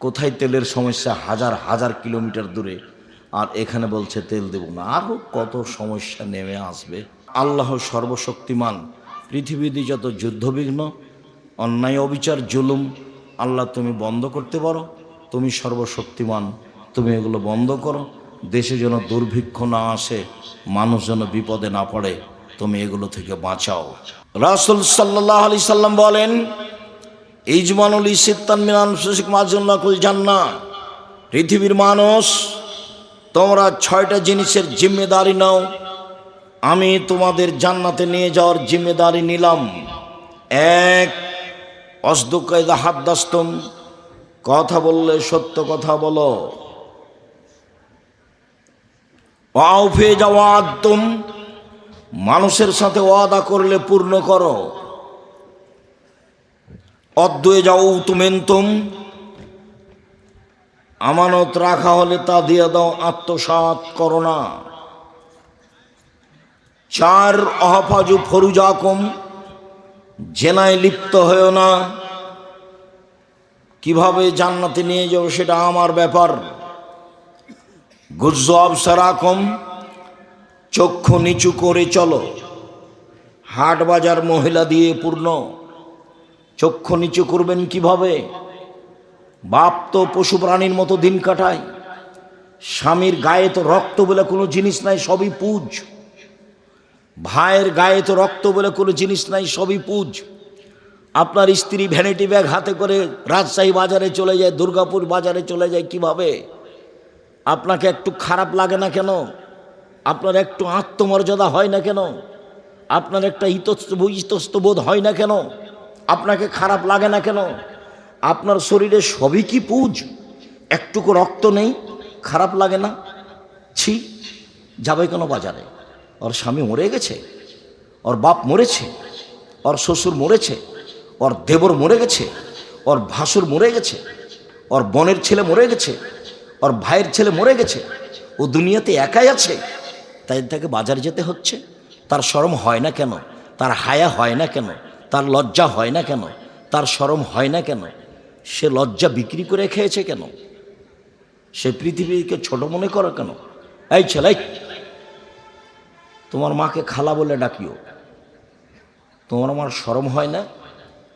কোথায় তেলের সমস্যা, হাজার হাজার কিলোমিটার দূরে, আর এখানে বলছে তেল দেব না। আরও কত সমস্যা নেমে আসবে। আল্লাহ সর্বশক্তিমান, পৃথিবীতে যত যুদ্ধবিঘ্ন, অন্যায়, অবিচার, জুলুম, আল্লাহ তুমি বন্ধ করতে পারো। তুমি সর্বশক্তিমান, তুমি এগুলো বন্ধ করো। দেশে যেন দুর্ভিক্ষ না আসে, মানুষ যেন বিপদে না পড়ে, তুমি এগুলো থেকে বাঁচাও। রাসূল সাল্লাল্লাহু আলাইহি সাল্লাম বলেন, ইজমানুল ইসিত্তান মিন আনফুসিকুম আযুল্লাকুল জান্নাহ। পৃথিবীর মানুষ, তোমরা 6টা জিনিসের জিম্মেদারি নাও, আমি তোমাদের জান্নাতে নিয়ে যাওয়ার জিম্মেদারি নিলাম। 1, অসদুকা ইযা হাদ্দাসতুম, কথা বললে সত্য কথা বলো। ওয়াউফি ইযা ওয়া'আদতুম, মানুষের সাথে ওয়াদা করলে পূর্ণ করো। অদ্দু ইযা উতুমিনতুম, আমানত রাখা হলে তা দিয়ে দাও, আত্মসাৎ করো না। 4, অহফাজু ফরুজাকুম, জেনায় লিপ্ত হয়েও না। কিভাবে জান্নাতে নিয়ে যাও সেটা আমার ব্যাপার। গুজ্জু আবসারাকুম, চক্ষু নিচু করে চলো। হাট বাজার মহিলা দিয়ে পূর্ণ, চক্ষু নিচু করবেন কিভাবে? বাপ তো পশু প্রাণীর মতো দিন কাটায়, স্বামীর গায়ে তো রক্ত বলে কোনো জিনিস নাই, সবই পুজ। ভাইয়ের গায়ে তো রক্ত বলে কোনো জিনিস নাই, সবই পুজ। আপনার স্ত্রী ভ্যানিটি ব্যাগ হাতে করে রাজশাহী বাজারে চলে যায়, দুর্গাপুর বাজারে চলে যায়, কিভাবে? আপনাকে একটু খারাপ লাগে না কেন? আপনার একটু আত্মমর্যাদা হয় না কেন? আপনার একটা ইতস্তবোধ হয় না কেন? আপনাকে খারাপ লাগে না কেন? আপনার শরীরে সবই কি পুজ, একটুকু রক্ত নেই, খারাপ লাগে না? ছি, যাবে কেন বাজারে? ওর স্বামী মরে গেছে, ওর বাপ মরেছে, ওর শ্বশুর মরেছে, ওর দেবর মরে গেছে, ওর ভাসুর মরে গেছে, ওর বোনের ছেলে মরে গেছে, ওর ভাইয়ের ছেলে মরে গেছে, ও দুনিয়াতে একাই আছে, তাই তাকে বাজারে যেতে হচ্ছে। তার শরম হয় না কেন? তার হায়া হয় না কেন? তার লজ্জা হয় না কেন? তার শরম হয় না কেন? সে লজ্জা বিক্রি করে খেয়েছে কেন? সে পৃথিবীকে ছোট মনে করে কেন? এই ছেলে, তোমার মাকে খালা বলে ডাকিও। তোমার আমার শরম হয় না?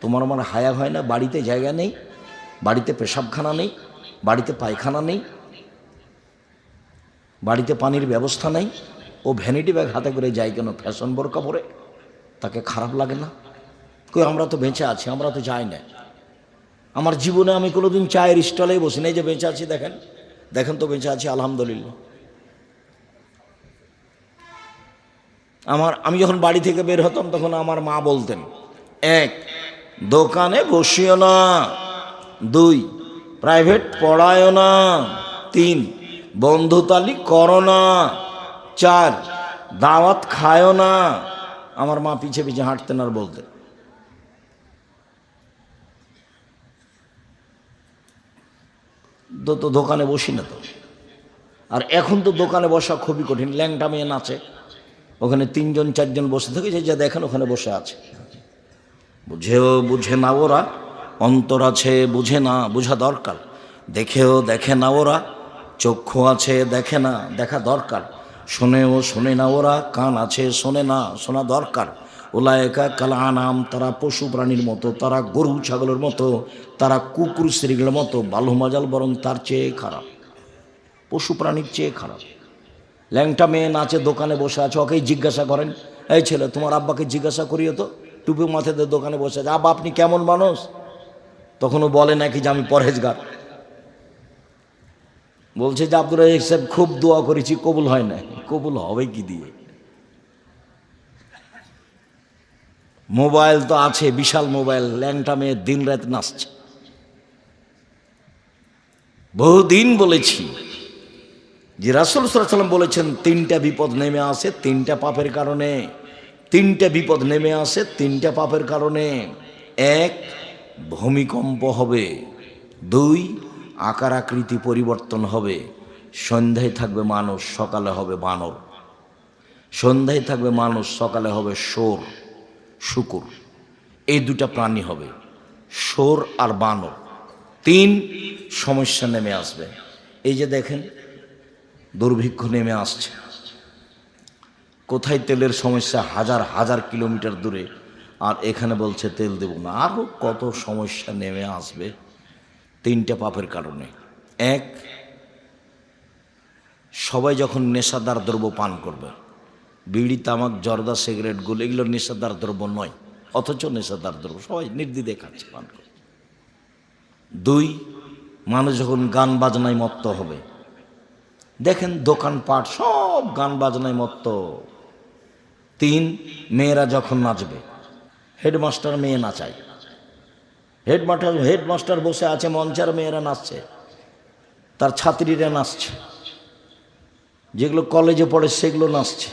তোমার আমার হায়া হয় না? বাড়িতে জায়গা নেই, বাড়িতে পেশাবখানা নেই, বাড়িতে পায়খানা নেই, বাড়িতে পানির ব্যবস্থা নেই, ও ভ্যানিটি ব্যাগ হাতে করে যায় কেন? ফ্যাশন বোরকা পরে, তাকে খারাপ লাগে না? কই, আমরা তো বেঁচে আছি, আমরা তো যাই না। আমার জীবনে আমি কোনোদিন চায়ের স্টলেই বসি না। এই যে বেঁচে আছি, দেখেন, দেখেন তো বেঁচে আছি, আলহামদুলিল্লাহ। আমি যখন বাড়ি থেকে বের হতাম তখন আমার মা বলতেন, 1, দোকানে বসিও না। 2, প্রাইভেট পড়ায়ও না। 3, বন্ধুতালি করো না। 4, দাওয়াত খায়ও না। আমার মা পিছে পিছে হাঁটতেন আর বলতেন। তো দোকানে বসি না তো। আর এখন তো দোকানে বসা খুবই কঠিন। ল্যাংটা মেয়ে নাচে, ওখানে 3জন 4জন বসে থাকে, যে যা দেখেন ওখানে বসে আছে। বুঝে না ওরা, অন্তর আছে বুঝে না, বোঝা দরকার। দেখেও দেখে না ওরা, চক্ষু আছে দেখে না, দেখা দরকার। শোনেও শোনে না ওরা, কান আছে শোনে না, শোনা দরকার। উলায়েকা কাল আনাম, তারা পশু প্রাণীর মতো, তারা গরু ছাগলের মতো, তারা কুকুর শ্রীগুলোর মতো। বালু মাজাল বরং তার চেয়ে খারাপ, পশু প্রাণীর চেয়ে খারাপ। ল্যাংটা মেয়ে নাচে, দোকানে বসে আছে, ওকেই জিজ্ঞাসা করেন, এই ছেলে তোমার আব্বাকে জিজ্ঞাসা করিও তো, টুপি মাথাতে দোকানে বসে আছে, আব্বা আপনি কেমন মানুষ? তখনও বলে নাকি যে আমি পরহেজগার। বলছে যে আব্দুর রাজ্জাক সাহেব খুব দোয়া করেছি, কবুল হয় না। কবুল হবে কি দিয়ে? মোবাইল তো আছে, বিশাল মোবাইল, ল্যাংটা মেয়ে দিন রাত নাচছে। বহুদিন বলেছি যে রাসূল সাল্লাল্লাহু আলাইহি ওয়াসাল্লাম বলেছেন 3টা বিপদ নেমে আসে 3টা পাপের কারণে। 3টা বিপদ নেমে আসে 3টা পাপের কারণে। 1, ভূমিকম্প হবে। 2, আকার আকৃতি পরিবর্তন হবে। সন্ধ্যায় থাকবে মানুষ, সকালে হবে বানর। সন্ধ্যায় থাকবে মানুষ, সকালে হবে শুকুর। এই 2টা প্রাণী হবে, শোর আর বানর। তিন, সমস্যা নেমে আসবে। এই যে দেখেন দুর্ভিক্ষ নেমে আসছে, কোথায় তেলের সমস্যা, হাজার হাজার কিলোমিটার দূরে, আর এখানে বলছে তেল দেব না। আরও কত সমস্যা নেমে আসবে তিনটা পাপের কারণে। এক, সবাই যখন নেশাদার দ্রব্য পান করবে, বিড়ি, তামাক, জর্দা, সিগারেটগুলো, এগুলো নেশাদার দ্রব্য নয়, অথচ নেশাদার দ্রব্য সবাই নির্দ্বিধায় খাচ্ছে, পান করছে। দুই, মানুষ যখন গান বাজনায় মত্ত হবে, দেখেন দোকানপাট সব গান বাজনায় মত্ত। তিন, মেয়েরা যখন নাচবে, হেডমাস্টার মেয়ে নাচায়, হেডমাস্টার বসে আছে মঞ্চার, মেয়েরা নাচছে, তার ছাত্রীরা নাচছে, যেগুলো কলেজে পড়ে সেগুলো নাচছে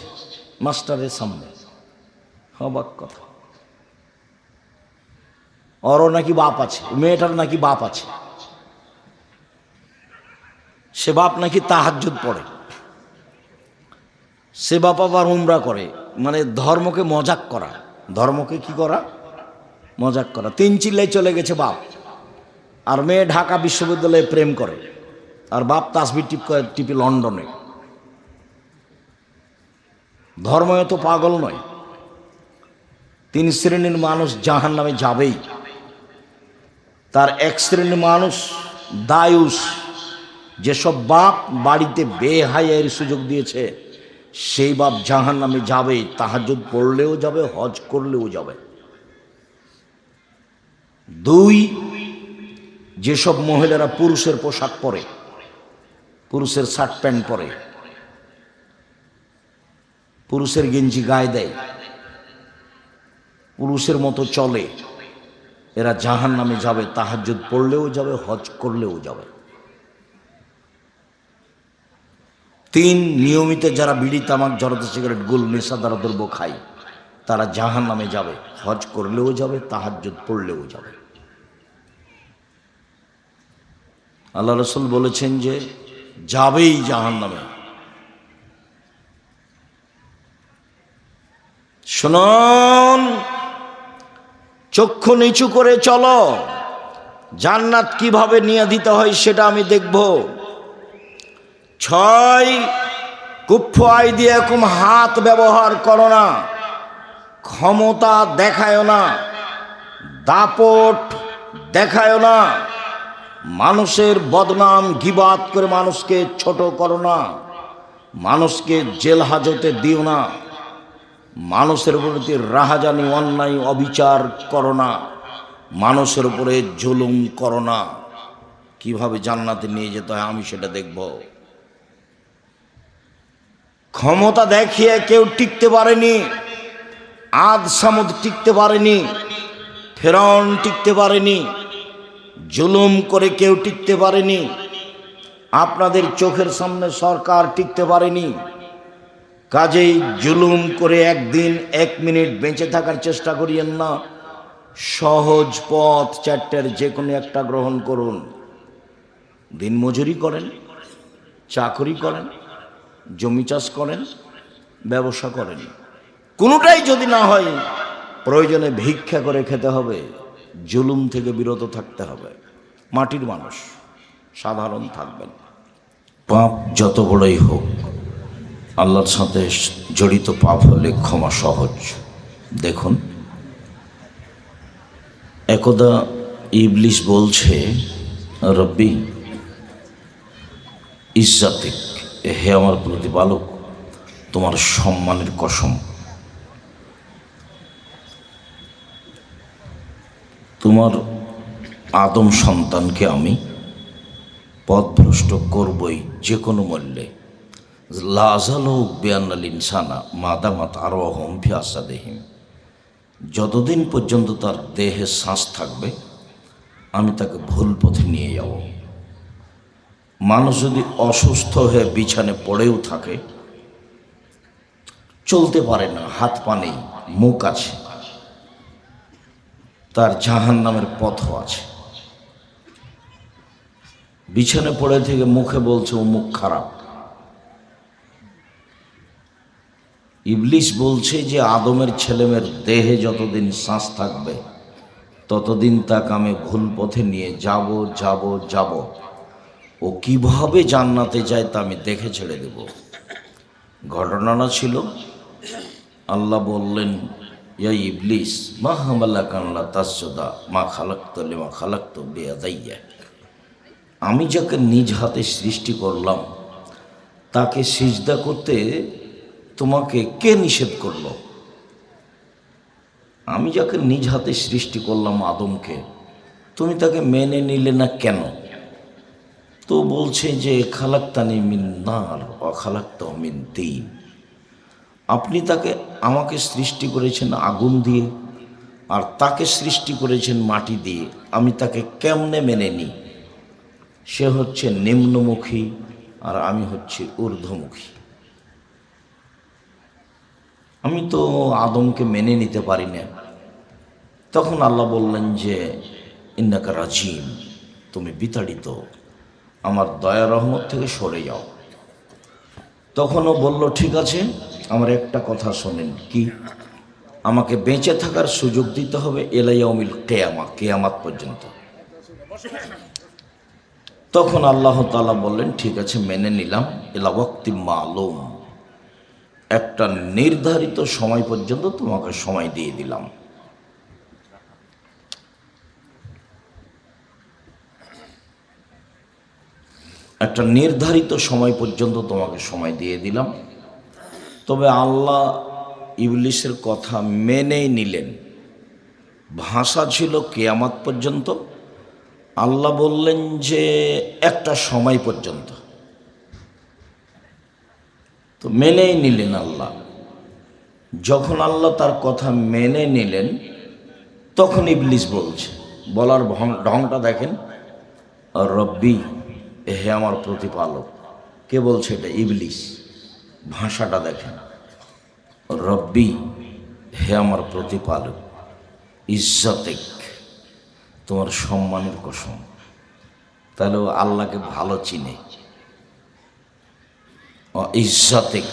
মাস্টারের সামনে। অবাক কথা। ওরও নাকি বাপ আছে, মেয়েটার নাকি বাপ আছে, সে বাপ নাকি তাহাজ্জুদ পড়ে, সে বাপ আবার উমরা করে, মানে ধর্মকে মজাক করা, ধর্মকে কি করা, মজাক করা। তিন চিল্লাই চলে গেছে বাপ, আর মেয়ে ঢাকা বিশ্ববিদ্যালয়ে প্রেম করে, আর বাপ তাসবিহ টিপি লন্ডনে। ধর্ম এত পাগল নয়। তিন শ্রেণীর মানুষ জাহান্নামে যাবেই। তার এক শ্রেণীর মানুষ দায়ুস, যেসব বাপ বাড়িতে বেহায়ার সুযোগ দিয়েছে, সেই বাপ জাহান্নামে যাবে, তাহাজ্জুদ পড়লেও যাবে, হজ করলেও যাবে। দুই, যেসব মহিলারা পুরুষের পোশাক পরে, পুরুষের শার্ট প্যান্ট পরে, পুরুষের গেঞ্জি গায়ে দেয়, পুরুষের মতো চলে, এরা জাহান্নামে যাবে, তাহাজ্জুদ পড়লেও যাবে, হজ করলেও যাবে। তিন, নিয়মিত যারা বিড়ি, তামাক, জর্দা, সিগারেট, গুল, নেশাদার দ্রব্য খায়, তারা জাহান্নামে যাবে, হজ করলেও যাবে, তাহাজ্জুদ পড়লেও যাবে। আল্লাহ রাসূল বলেছেন যে যাবেই জাহান্নামে। শুনুন, চক্ষু নিচু করে চলো, জান্নাত কিভাবে নিয়ে দিতে হয় সেটা আমি দেখব। 6, কুফ্ফু আইদিয়াকুম, হাত ব্যবহার করো না, ক্ষমতা দেখায় না, দাপট দেখায় না, মানুষের বদনাম গিবাত করে মানুষকে ছোট করো না, মানুষকে জেল হাজতে দিও না, মানুষের প্রতি রাহাজানি, অন্যায়, অবিচার করো না, মানুষের উপরে জুলুম করো না। কিভাবে জান্নাতে নিয়ে যেতে হয় আমি সেটা দেখব। ক্ষমতা দেখিয়ে কেউ টিকতে পারেনি, আদ সামুদ টিকতে পারেনি, ফেরাউন টিকতে পারেনি, জুলুম করে কেউ টিকতে পারেনি, আপনাদের চোখের সামনে সরকার টিকতে পারেনি। কাজেই জুলুম করে একদিন 1 মিনিট বেঁচে থাকার চেষ্টা করিয়েন না। সহজ পথ 4টার যে কোনো একটা গ্রহণ করুন। দিনমজুরি করেন, চাকরি করেন, জমি চাষ করেন, ব্যবসা করেন, কোনোটাই যদি না হয় প্রয়োজনে ভিক্ষা করে খেতে হবে, জুলুম থেকে বিরত থাকতে হবে। মাটির মানুষ, সাধারণ থাকবেন। পাপ যত বড়ই হোক, আল্লাহর সাথে জড়িত পাপ হলে ক্ষমা সহজ। দেখুন, একদা ইবলিস বলছে, রব্বি ইজ্জাতিক, হে আমার প্রতিপালক, তোমার সম্মানের কসম, তোমার আদম সন্তানকে আমি পথভ্রষ্ট করবই যে কোনো মূল্যে। লাজালুক বিয়ান্নাল ইনসানা মাদামাত আরওয়াহুম ফি আসাদিহিম, যতদিন পর্যন্ত তার দেহে শ্বাস থাকবে আমি তাকে ভুল পথে নিয়ে যাব। মানুষ যদি অসুস্থ হয়ে বিছানে পড়েও থাকে, চলতে পারে না, হাত পা নেই, মুখ আছে, তার জাহান্নামের পথও আছে। বিছানে পড়ে থেকে মুখে বলছে ও মুখ খারাপ। ইবলিস বলছে যে আদমের ছেলেমেয়ের দেহে যতদিন শ্বাস থাকবে ততদিন তাকে আমি ভুল পথে নিয়ে যাব যাব যাব। ও কিভাবে জান্নাতে যায় তা আমি দেখে ছেড়ে দেব। ঘটনাটা ছিল, আল্লাহ বললেন, ইয়া ইবলিস মা হামালাকা আল্লা তাসজুদা মা খালাকতু লিমা খালাকতু বিয়াদাইয়া। আমি যাকে নিজ হাতে সৃষ্টি করলাম তাকে সিজদা করতে তোমাকে কে নিষেধ করলো? আমি যাকে নিজ হাতে সৃষ্টি করলাম আদমকে, তুমি তাকে মেনে নিলে না কেন? তো বলছে যে খালাকতানি মিন নার ওয়া খালাকতাহু মিন তিন। আপনি তাকে আমাকে সৃষ্টি করেছেন আগুন দিয়ে, আর তাকে সৃষ্টি করেছেন মাটি দিয়ে। আমি তাকে কেমনে মেনে নিই? সে হচ্ছে নিম্নমুখী আর আমি হচ্ছি ঊর্ধ্বমুখী। আমি তো আদমকে মেনে নিতে পারি না। তখন আল্লাহ বললেন যে ইন্নাকা রাজিম, তুমি বিতাড়িত, আমার দয়া রহমত থেকে সরে যাও। তখনও বলল, ঠিক আছে, আমার একটা কথা শোনেন। কি? আমাকে বেঁচে থাকার সুযোগ দিতে হবে এলাইয়াউমিল কিয়ামা, কিয়ামত পর্যন্ত। তখন আল্লাহ তাআলা বললেন, ঠিক আছে, মেনে নিলাম। ইলা ওয়াক্তি মালুম, একটা নির্ধারিত সময় পর্যন্ত তোমাকে সময় দিয়ে দিলাম। একটা নির্ধারিত সময় পর্যন্ত তোমাকে সময় দিয়ে দিলাম। তবে আল্লাহ ইবলিসের কথা মেনেই নিলেন। ভাষা ছিল কিয়ামত পর্যন্ত, আল্লাহ বললেন যে একটা সময় পর্যন্ত। তো মেনেই নিলেন আল্লাহ। যখন আল্লাহ তার কথা মেনে নিলেন, তখন ইবলিস বলছে, বলার ঢংটা দেখেন, রব্বি, হে আমার প্রতিপালক। কে বলছে এটা? ইবলিস। ভাষাটা দেখেন, রব্বি, হে আমার প্রতিপালক, ইজ্জতেক, তোমার সম্মানের কসম। তাহলে ও আল্লাহকে ভালো চিনে। ইজ্জতেক,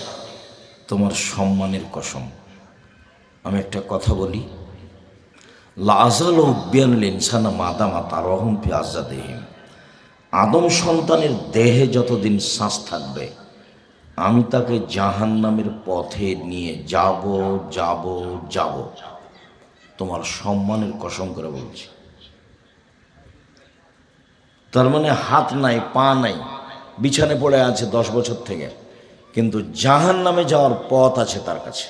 তোমার সম্মানের কসম। আমি একটা কথা বলি, লাজাল উব্বিয়ানুল ইনসানা মাদামা তারহুম ফি আজাদিহিম। আদম সন্তানের দেহে যতদিন শ্বাস থাকবে, আমি তাকে জাহান্নামের পথে নিয়ে যাব যাব যাব। তোমার সম্মানের কসম করে বলছি। তার মানে হাত নাই, পা নাই, বিছানে পড়ে আছে 10 বছর থেকে, কিন্তু জাহান্নামে যাওয়ার পথ আছে তার কাছে।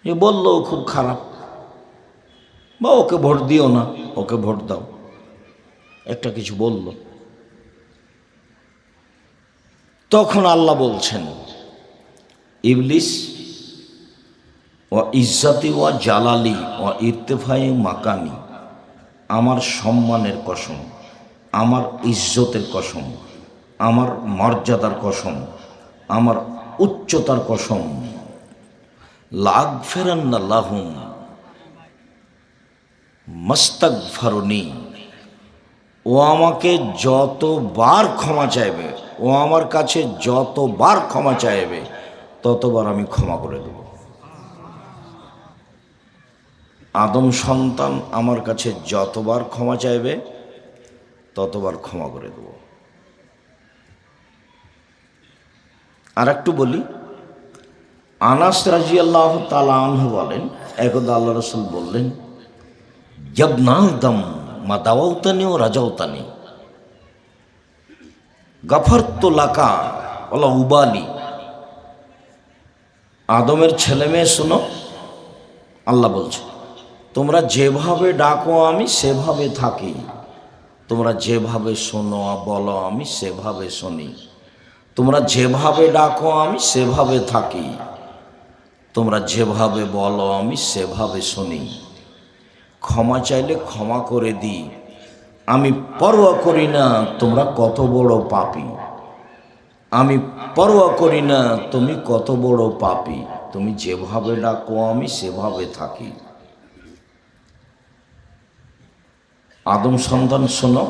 এ বললো খুব খারাপ, বা ওকে ভোট দিও না, ওকে ভোট দাও, একটা কিছু বলল। তখন আল্লাহ বলছেন, ইবলিস, ও ইজ্জতি ও জালালি ও ইরতেফাই মাকানি, আমার সম্মানের কসম, আমার ইজ্জতের কসম, আমার মর্যাদার কসম, আমার উচ্চতার কসম, লাগফিরান্না লাহুম মাস্তাগফারুনি, ও আমাকে যতবার ক্ষমা চাইবে, ও আমার কাছে যতবার ক্ষমা চাইবে, ততবার আমি ক্ষমা করে দেব। আদম সন্তান আমার কাছে যতবার ক্ষমা চাইবে, ততবার ক্ষমা করে দেব। আর একটু বলি, আনাস রাদিয়াল্লাহু তাআলা আনহু বলেন, একদা আল্লাহ রাসূল বললেন, ইয়াবনা আদম মা দাওয়াতানি ও রাজাউতানি গাফারতু লাকা ওয়ালা উবালি। আদমের ছেলে মেয়ে শোনো, আল্লাহ বলছে, তোমরা যেভাবে ডাকো আমি সেভাবে থাকি, তোমরা যেভাবে শোনো বলো আমি সেভাবে শুনি, তোমরা যেভাবে ডাকো আমি সেভাবে থাকি, তোমরা যেভাবে বলো আমি সেভাবে শুনি। ক্ষমা চাইলে ক্ষমা করে দিই, আমি পরোয়া করি না তোমরা কত বড় পাপী, আমি পরোয়া করি না তুমি কত বড় পাপী, তুমি যেভাবে ডাকো আমি সেভাবে থাকি। আদম সন্তান শোনো,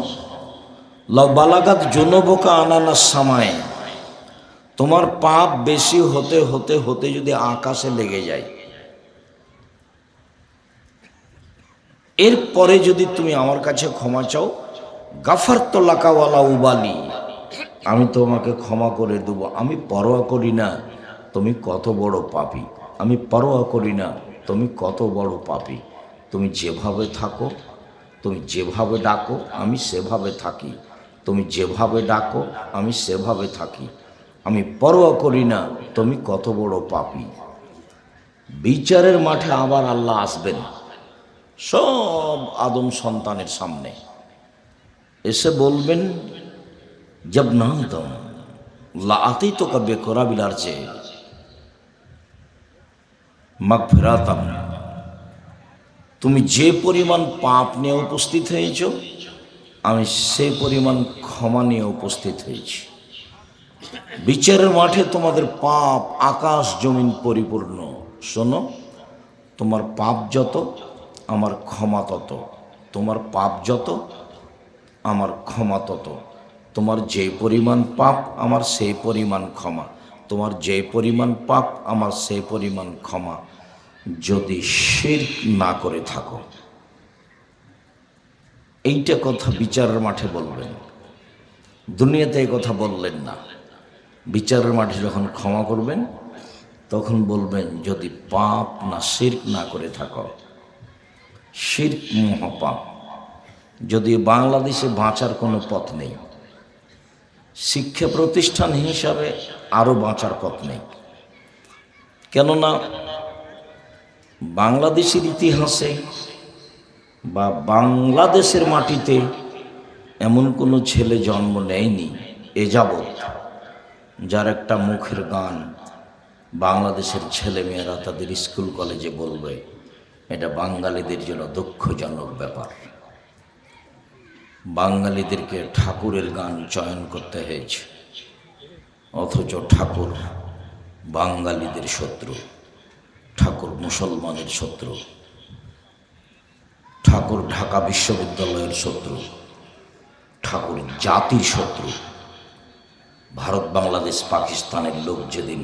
বালাগাত জুনুবুকা আনানাস সামায়ে, তোমার পাপ বেশি হতে হতে হতে যদি আকাশে লেগে যায়, এরপরে যদি তুমি আমার কাছে ক্ষমা চাও, গাফারতো লাকা ওয়ালা উবালি, আমি তোমাকে ক্ষমা করে দেব। আমি পরোয়া করি না তুমি কত বড় পাপী, আমি পরোয়া করি না তুমি কত বড় পাপী। তুমি যেভাবে থাকো, তুমি যেভাবে ডাকো আমি সেভাবে থাকি, তুমি যেভাবে ডাকো আমি সেভাবে থাকি। আমি পরোয়া করি না তুমি কত বড় পাপী। বিচারের মাঠে আবার আল্লাহ আসবেন সব আদম সন্তানের সামনে, এসে বলবেন, জব না দম লাতেই তো কবে করাবিলার যে মাগফিরাতাম, তুমি যে পরিমাণ পাপ নিয়ে উপস্থিত হয়েছ আমি সে পরিমাণ ক্ষমা নিয়ে উপস্থিত হয়েছি। বিচারের মাঠে তোমাদের পাপ আকাশ জমিন পরিপূর্ণ। শোনো, তোমার পাপ যত আমার ক্ষমা তত, তোমার পাপ যত আমার ক্ষমা তত। তোমার যে পরিমাণ পাপ আমার সেই পরিমাণ ক্ষমা, তোমার যে পরিমাণ পাপ আমার সেই পরিমাণ ক্ষমা, যদি শিরক না করে থাকো। এইটা কথা বিচারের মাঠে বলবেন, দুনিয়াতে এই কথা বললেন না। বিচারের মাঠে যখন ক্ষমা করবেন তখন বলবেন, যদি পাপ না শিরক না করে থাকো। শিরক মহাপাপ। যদি বাংলাদেশে বাঁচার কোনো পথ নেই, শিক্ষা প্রতিষ্ঠান হিসাবে আরও বাঁচার পথ নেই। কেননা বাংলাদেশের ইতিহাসে বা বাংলাদেশের মাটিতে এমন কোনো ছেলে জন্ম নেয়নি এ যাবৎ যার একটা মুখের গান বাংলাদেশের ছেলেমেয়েরা তাদের স্কুল কলেজে বলবে। এটা বাঙালিদের জন্য দুঃখজনক ব্যাপার। বাঙালিদেরকে ঠাকুরের গান চয়ন করতে হয়েছে, অথচ ঠাকুর বাঙালিদের শত্রু, ঠাকুর মুসলমানের শত্রু, ঠাকুর ঢাকা বিশ্ববিদ্যালয়ের শত্রু, ঠাকুর জাতির শত্রু। ভারত বাংলাদেশ পাকিস্তানের লোক যেদিন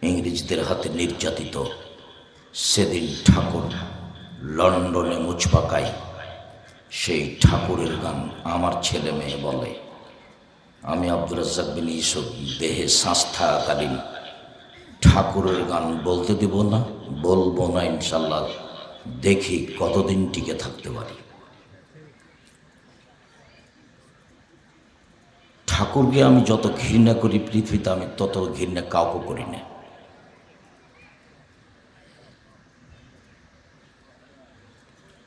ইংরেজদের হাতে নির্যাতিত, সেদিন ঠাকুর লন্ডনে মুচপাকায়। সেই ঠাকুরের গান আমার ছেলে মেয়ে বলে। আমি আব্দুর রাজ্জাক বিন ইউসুফ দেহে শ্বাস থাকাকালীন ঠাকুরের গান বলতে দেব না, বলবো না ইনশাল্লাহ। দেখি কতদিন টিকে থাকতে পারি। ঠাকুরকে আমি যত ঘৃণা করি পৃথিবীতে, আমি তত ঘৃণা কাউকে করি না।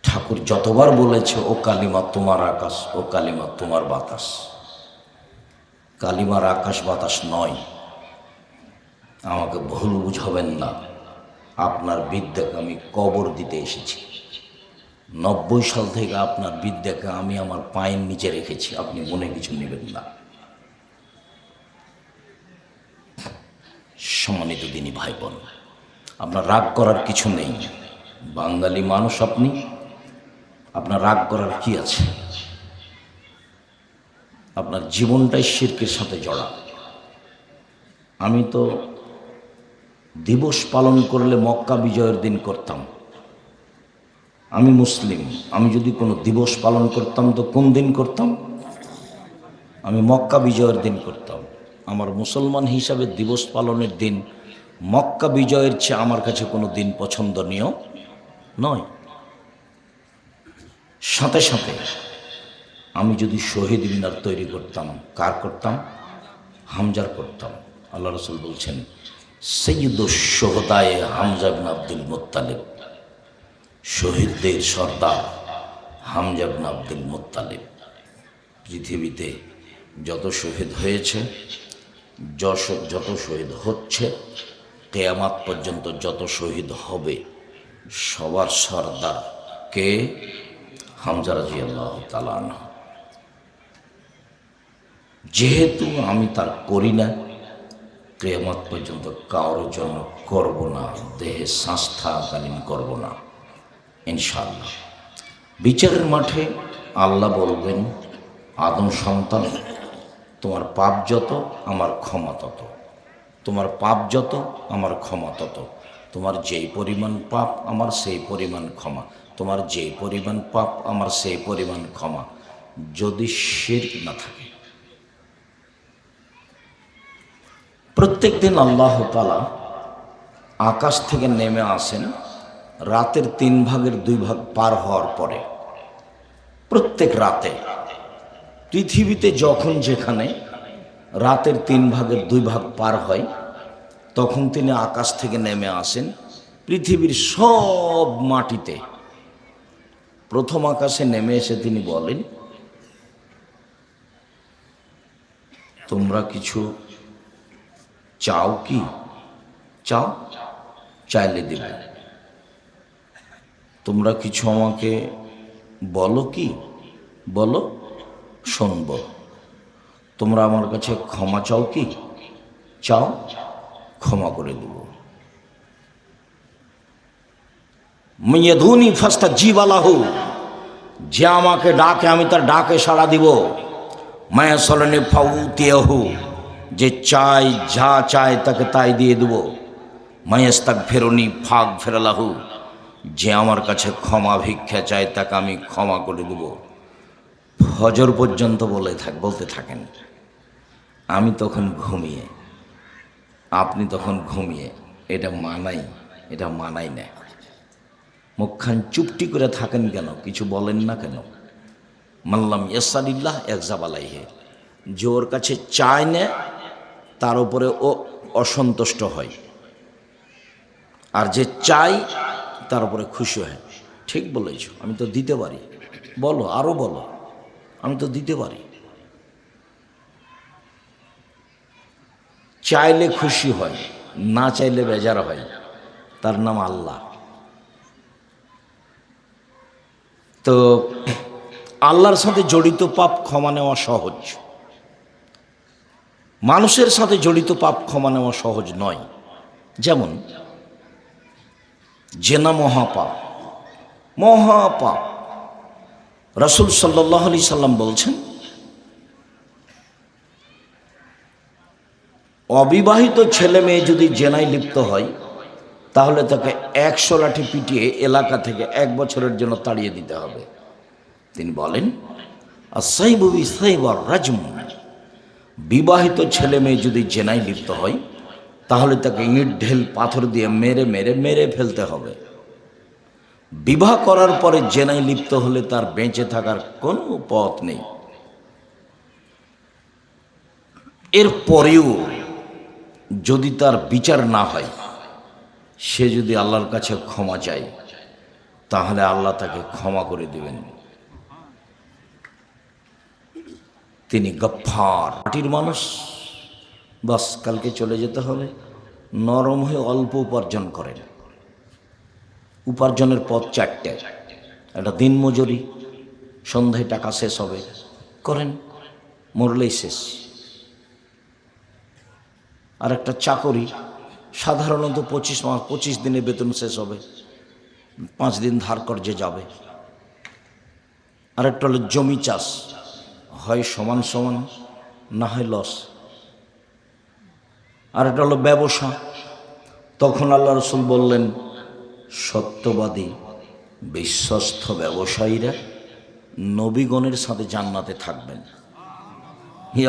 ঠাকুর যতবার বলেছে, ও কালিমা তোমার আকাশ, ও কালিমা তোমার বাতাস। কালিমার আকাশ বাতাস নয়। আমাকে ভুল বুঝাবেন না, আপনার বিদ্যাকে আমি কবর দিতে এসেছি। 90 সাল থেকে আপনার বিদ্যাকে আমি আমার পায়ের নিচে রেখেছি, আপনি মনে কিছু নেবেন না। সম্মানিত দিনী ভাই বোন, আপনার রাগ করার কিছু নেই। বাঙালি মানুষ আপনি, আপনার রাগ করার কি আছে? আপনার জীবনটাই শিরকের সাথে জড়া। আমি তো দিবস পালন করলে মক্কা বিজয়ের দিন করতাম। আমি মুসলিম, আমি যদি কোনো দিবস পালন করতাম তো কোন দিন করতাম? আমি মক্কা বিজয়ের দিন করতাম। আমার মুসলমান হিসাবে দিবস পালনের দিন মক্কা বিজয়ের চেয়ে আমার কাছে কোনো দিন পছন্দনীয় নয়। সাথে সাথে আমি যদি শহীদ মিনার তৈরি করতাম, কার করতাম? হামজার করতাম। আল্লাহ রসুল বলছেন, সৈয়দুশ শুহাদায়ে হামজা বিন আব্দুল মুত্তালিব, শহীদদের সর্দার হামজা বিন আব্দুল মুত্তালিব। পৃথিবীতে যত শহীদ হয়েছে, যত শহীদ হচ্ছে, কিয়ামত পর্যন্ত যত শহীদ হবে, সবার সর্দার কে? হামজা রাদিয়াল্লাহু তাআলা আনহু। যেহেতু আমি তার করি না, কিয়ামত পর্যন্ত কারোর জন্য করব না, দেহে শ্বাস থাকাকালীন করব না ইনশাআল্লাহ। বিচারের মাঠে আল্লাহ বলবেন, আদম সন্তান, তোমার পাপ যত আমার ক্ষমা তত, তোমার পাপ যত আমার ক্ষমা তত। তোমার যেই পরিমাণ পাপ আমার সেই পরিমাণ ক্ষমা, তোমার যে পরিমাণ পাপ আমার সেই পরিমাণ ক্ষমা, যদি শিরক না থাকে। প্রত্যেক দিন আল্লাহ তাআলা আকাশ থেকে নেমে আসেন রাতের 3 ভাগের 2 ভাগ পার হওয়ার পরে। প্রত্যেক রাতে পৃথিবীতে যখন যেখানে রাতের 3 ভাগের 2 ভাগ পার হয়, তখন তিনি আকাশ থেকে নেমে আসেন পৃথিবীর সব মাটিতে। প্রথম আকাশে নেমে এসে তিনি বলেন, তোমরা কিছু চাও কি? চাও, চাইলে দেবে। তোমরা কিছু আমাকে বলো কি? বলো, শুনব। তোমরা আমার কাছে ক্ষমা চাও কি? চাও, ক্ষমা করে দেব। মিয়াদুনি ফাস্তাজিব লাহু, যে আমাকে ডাকে আমি তার ডাকে সাড়া দিব। মায়াসলনি ফাউতিয়াহু, যে চাই যা চায় তাকে তাই দিয়ে দেব। মায়াস্তাগফিরুনি ফাগফিরলাহু, যে আমার কাছে ক্ষমা ভিক্ষা চায় তাকে আমি ক্ষমা করে দেব। ফজর পর্যন্ত বলতে থাকেন। আমি তখন ঘুমিয়ে, আপনি তখন ঘুমিয়ে। এটা মানাই না। মুখখান চুপটি করে থাকেন কেন? কিছু বলেন না কেন? মাল্লাম ইয়াসালিল্লাহ একজাব আলাইহে, যে ওর কাছে চায় না তার উপরে ও অসন্তুষ্ট হয়, আর যে চাই তার উপরে খুশি হয়। ঠিক বলেছ, আমি তো দিতে পারি। বলো, আরো বলো, আমি তো দিতে পারি। চাইলে খুশি হয়, না চাইলে বেজার হয়। তার নাম আল্লাহ। তো আল্লাহর সাথে জড়িত পাপ ক্ষমা নেওয়া সহজ, মানুষের সাথে জড়িত পাপ ক্ষমা নেওয়া সহজ নয়। যেমন জেনা মহাপাপ, মহাপাপ। রাসূল সাল্লাল্লাহু আলাইহি সাল্লাম বলছেন, অবিবাহিত ছেলে মেয়ে যদি জেনায় লিপ্ত হয় তাহলে তাকে 100 লাঠি পিটিয়ে এলাকা থেকে 1 বছরের জন্য তাড়িয়ে দিতে হবে। তিনি বলেন, আস-সাইবু বিস-সাইবার রাজম, বিবাহিত ছেলে মেয়ে যদি জেনায় লিপ্ত হয় তাহলে তাকে ইট ঢেল পাথর দিয়ে মেরে মেরে মেরে ফেলতে হবে। বিবাহ করার পরে জেনায় লিপ্ত হলে তার বেঁচে থাকার কোনো পথ নেই। এর পরেও যদি তার বিচার না হয়, সে যদি আল্লাহর কাছে ক্ষমা চায় তাহলে আল্লাহ তাকে ক্ষমা করে দেবেন। তিনি গফফার। মাটির মানুষ, বাস কালকে চলে যেতে হবে। নরম হয়ে অল্প উপার্জন করেন। উপার্জনের পথ 4টে। একটা দিনমজুরি, সন্ধ্যায় টাকা শেষ হবে, করেন, মরলেই শেষ। আর একটা চাকরি, সাধারণত 25 দিনে বেতন শেষ হবে, 5 দিন ধার কর্জে যাবে। আর একটা হলো জমি চাষ, হয় সমান সমান, না হয় লস। আর একটা হলো ব্যবসা। তখন আল্লাহ রাসূল বললেন, সত্যবাদী বিশ্বস্ত ব্যবসায়ীরা নবীগণের সাথে জান্নাতে থাকবেন।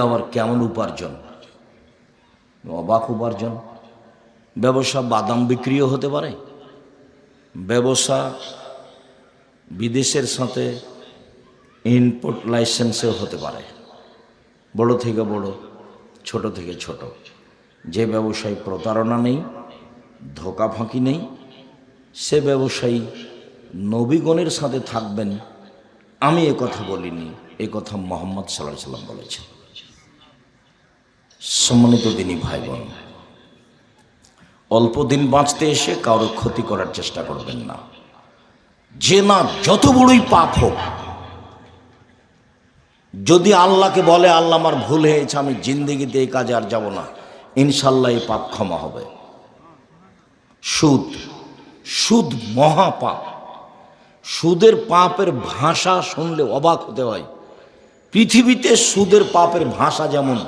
আবার কেমন উপার্জন, অবাক উপার্জন। ব্যবসা বাদাম বিক্রিও হতে পারে, ব্যবসা বিদেশের সাথে ইনপুট লাইসেন্সেও হতে পারে। বড় থেকে বড়, ছোট থেকে ছোট। যে ব্যবসায়ী প্রতারণা নেই, ধোঁকা ফাঁকি নেই, সে ব্যবসায়ী নবীগণের সাথে থাকবেন। আমি এ কথা বলিনি, এ কথা মুহাম্মদ সাল্লাল্লাহু আলাইহি সাল্লাম বলেছেন। সম্মানিত দিনী ভাই বোন, অল্প দিন বাঁচতে এসে কারো ক্ষতি করার চেষ্টা করবেন না। যে না যত বড়ই পাপ হোক, যদি আল্লাহকে বলে, আল্লাহ আমার ভুল হয়েছে, আমি জিন্দেগিতে এই কাজে আর যাব না, ইনশাল্লাহ এই পাপ ক্ষমা হবে। সুদ, সুদ মহাপাপ। সুদের পাপের ভাষা শুনলে অবাক হতে হয়। পৃথিবীতে সুদের পাপের ভাষা যেমন,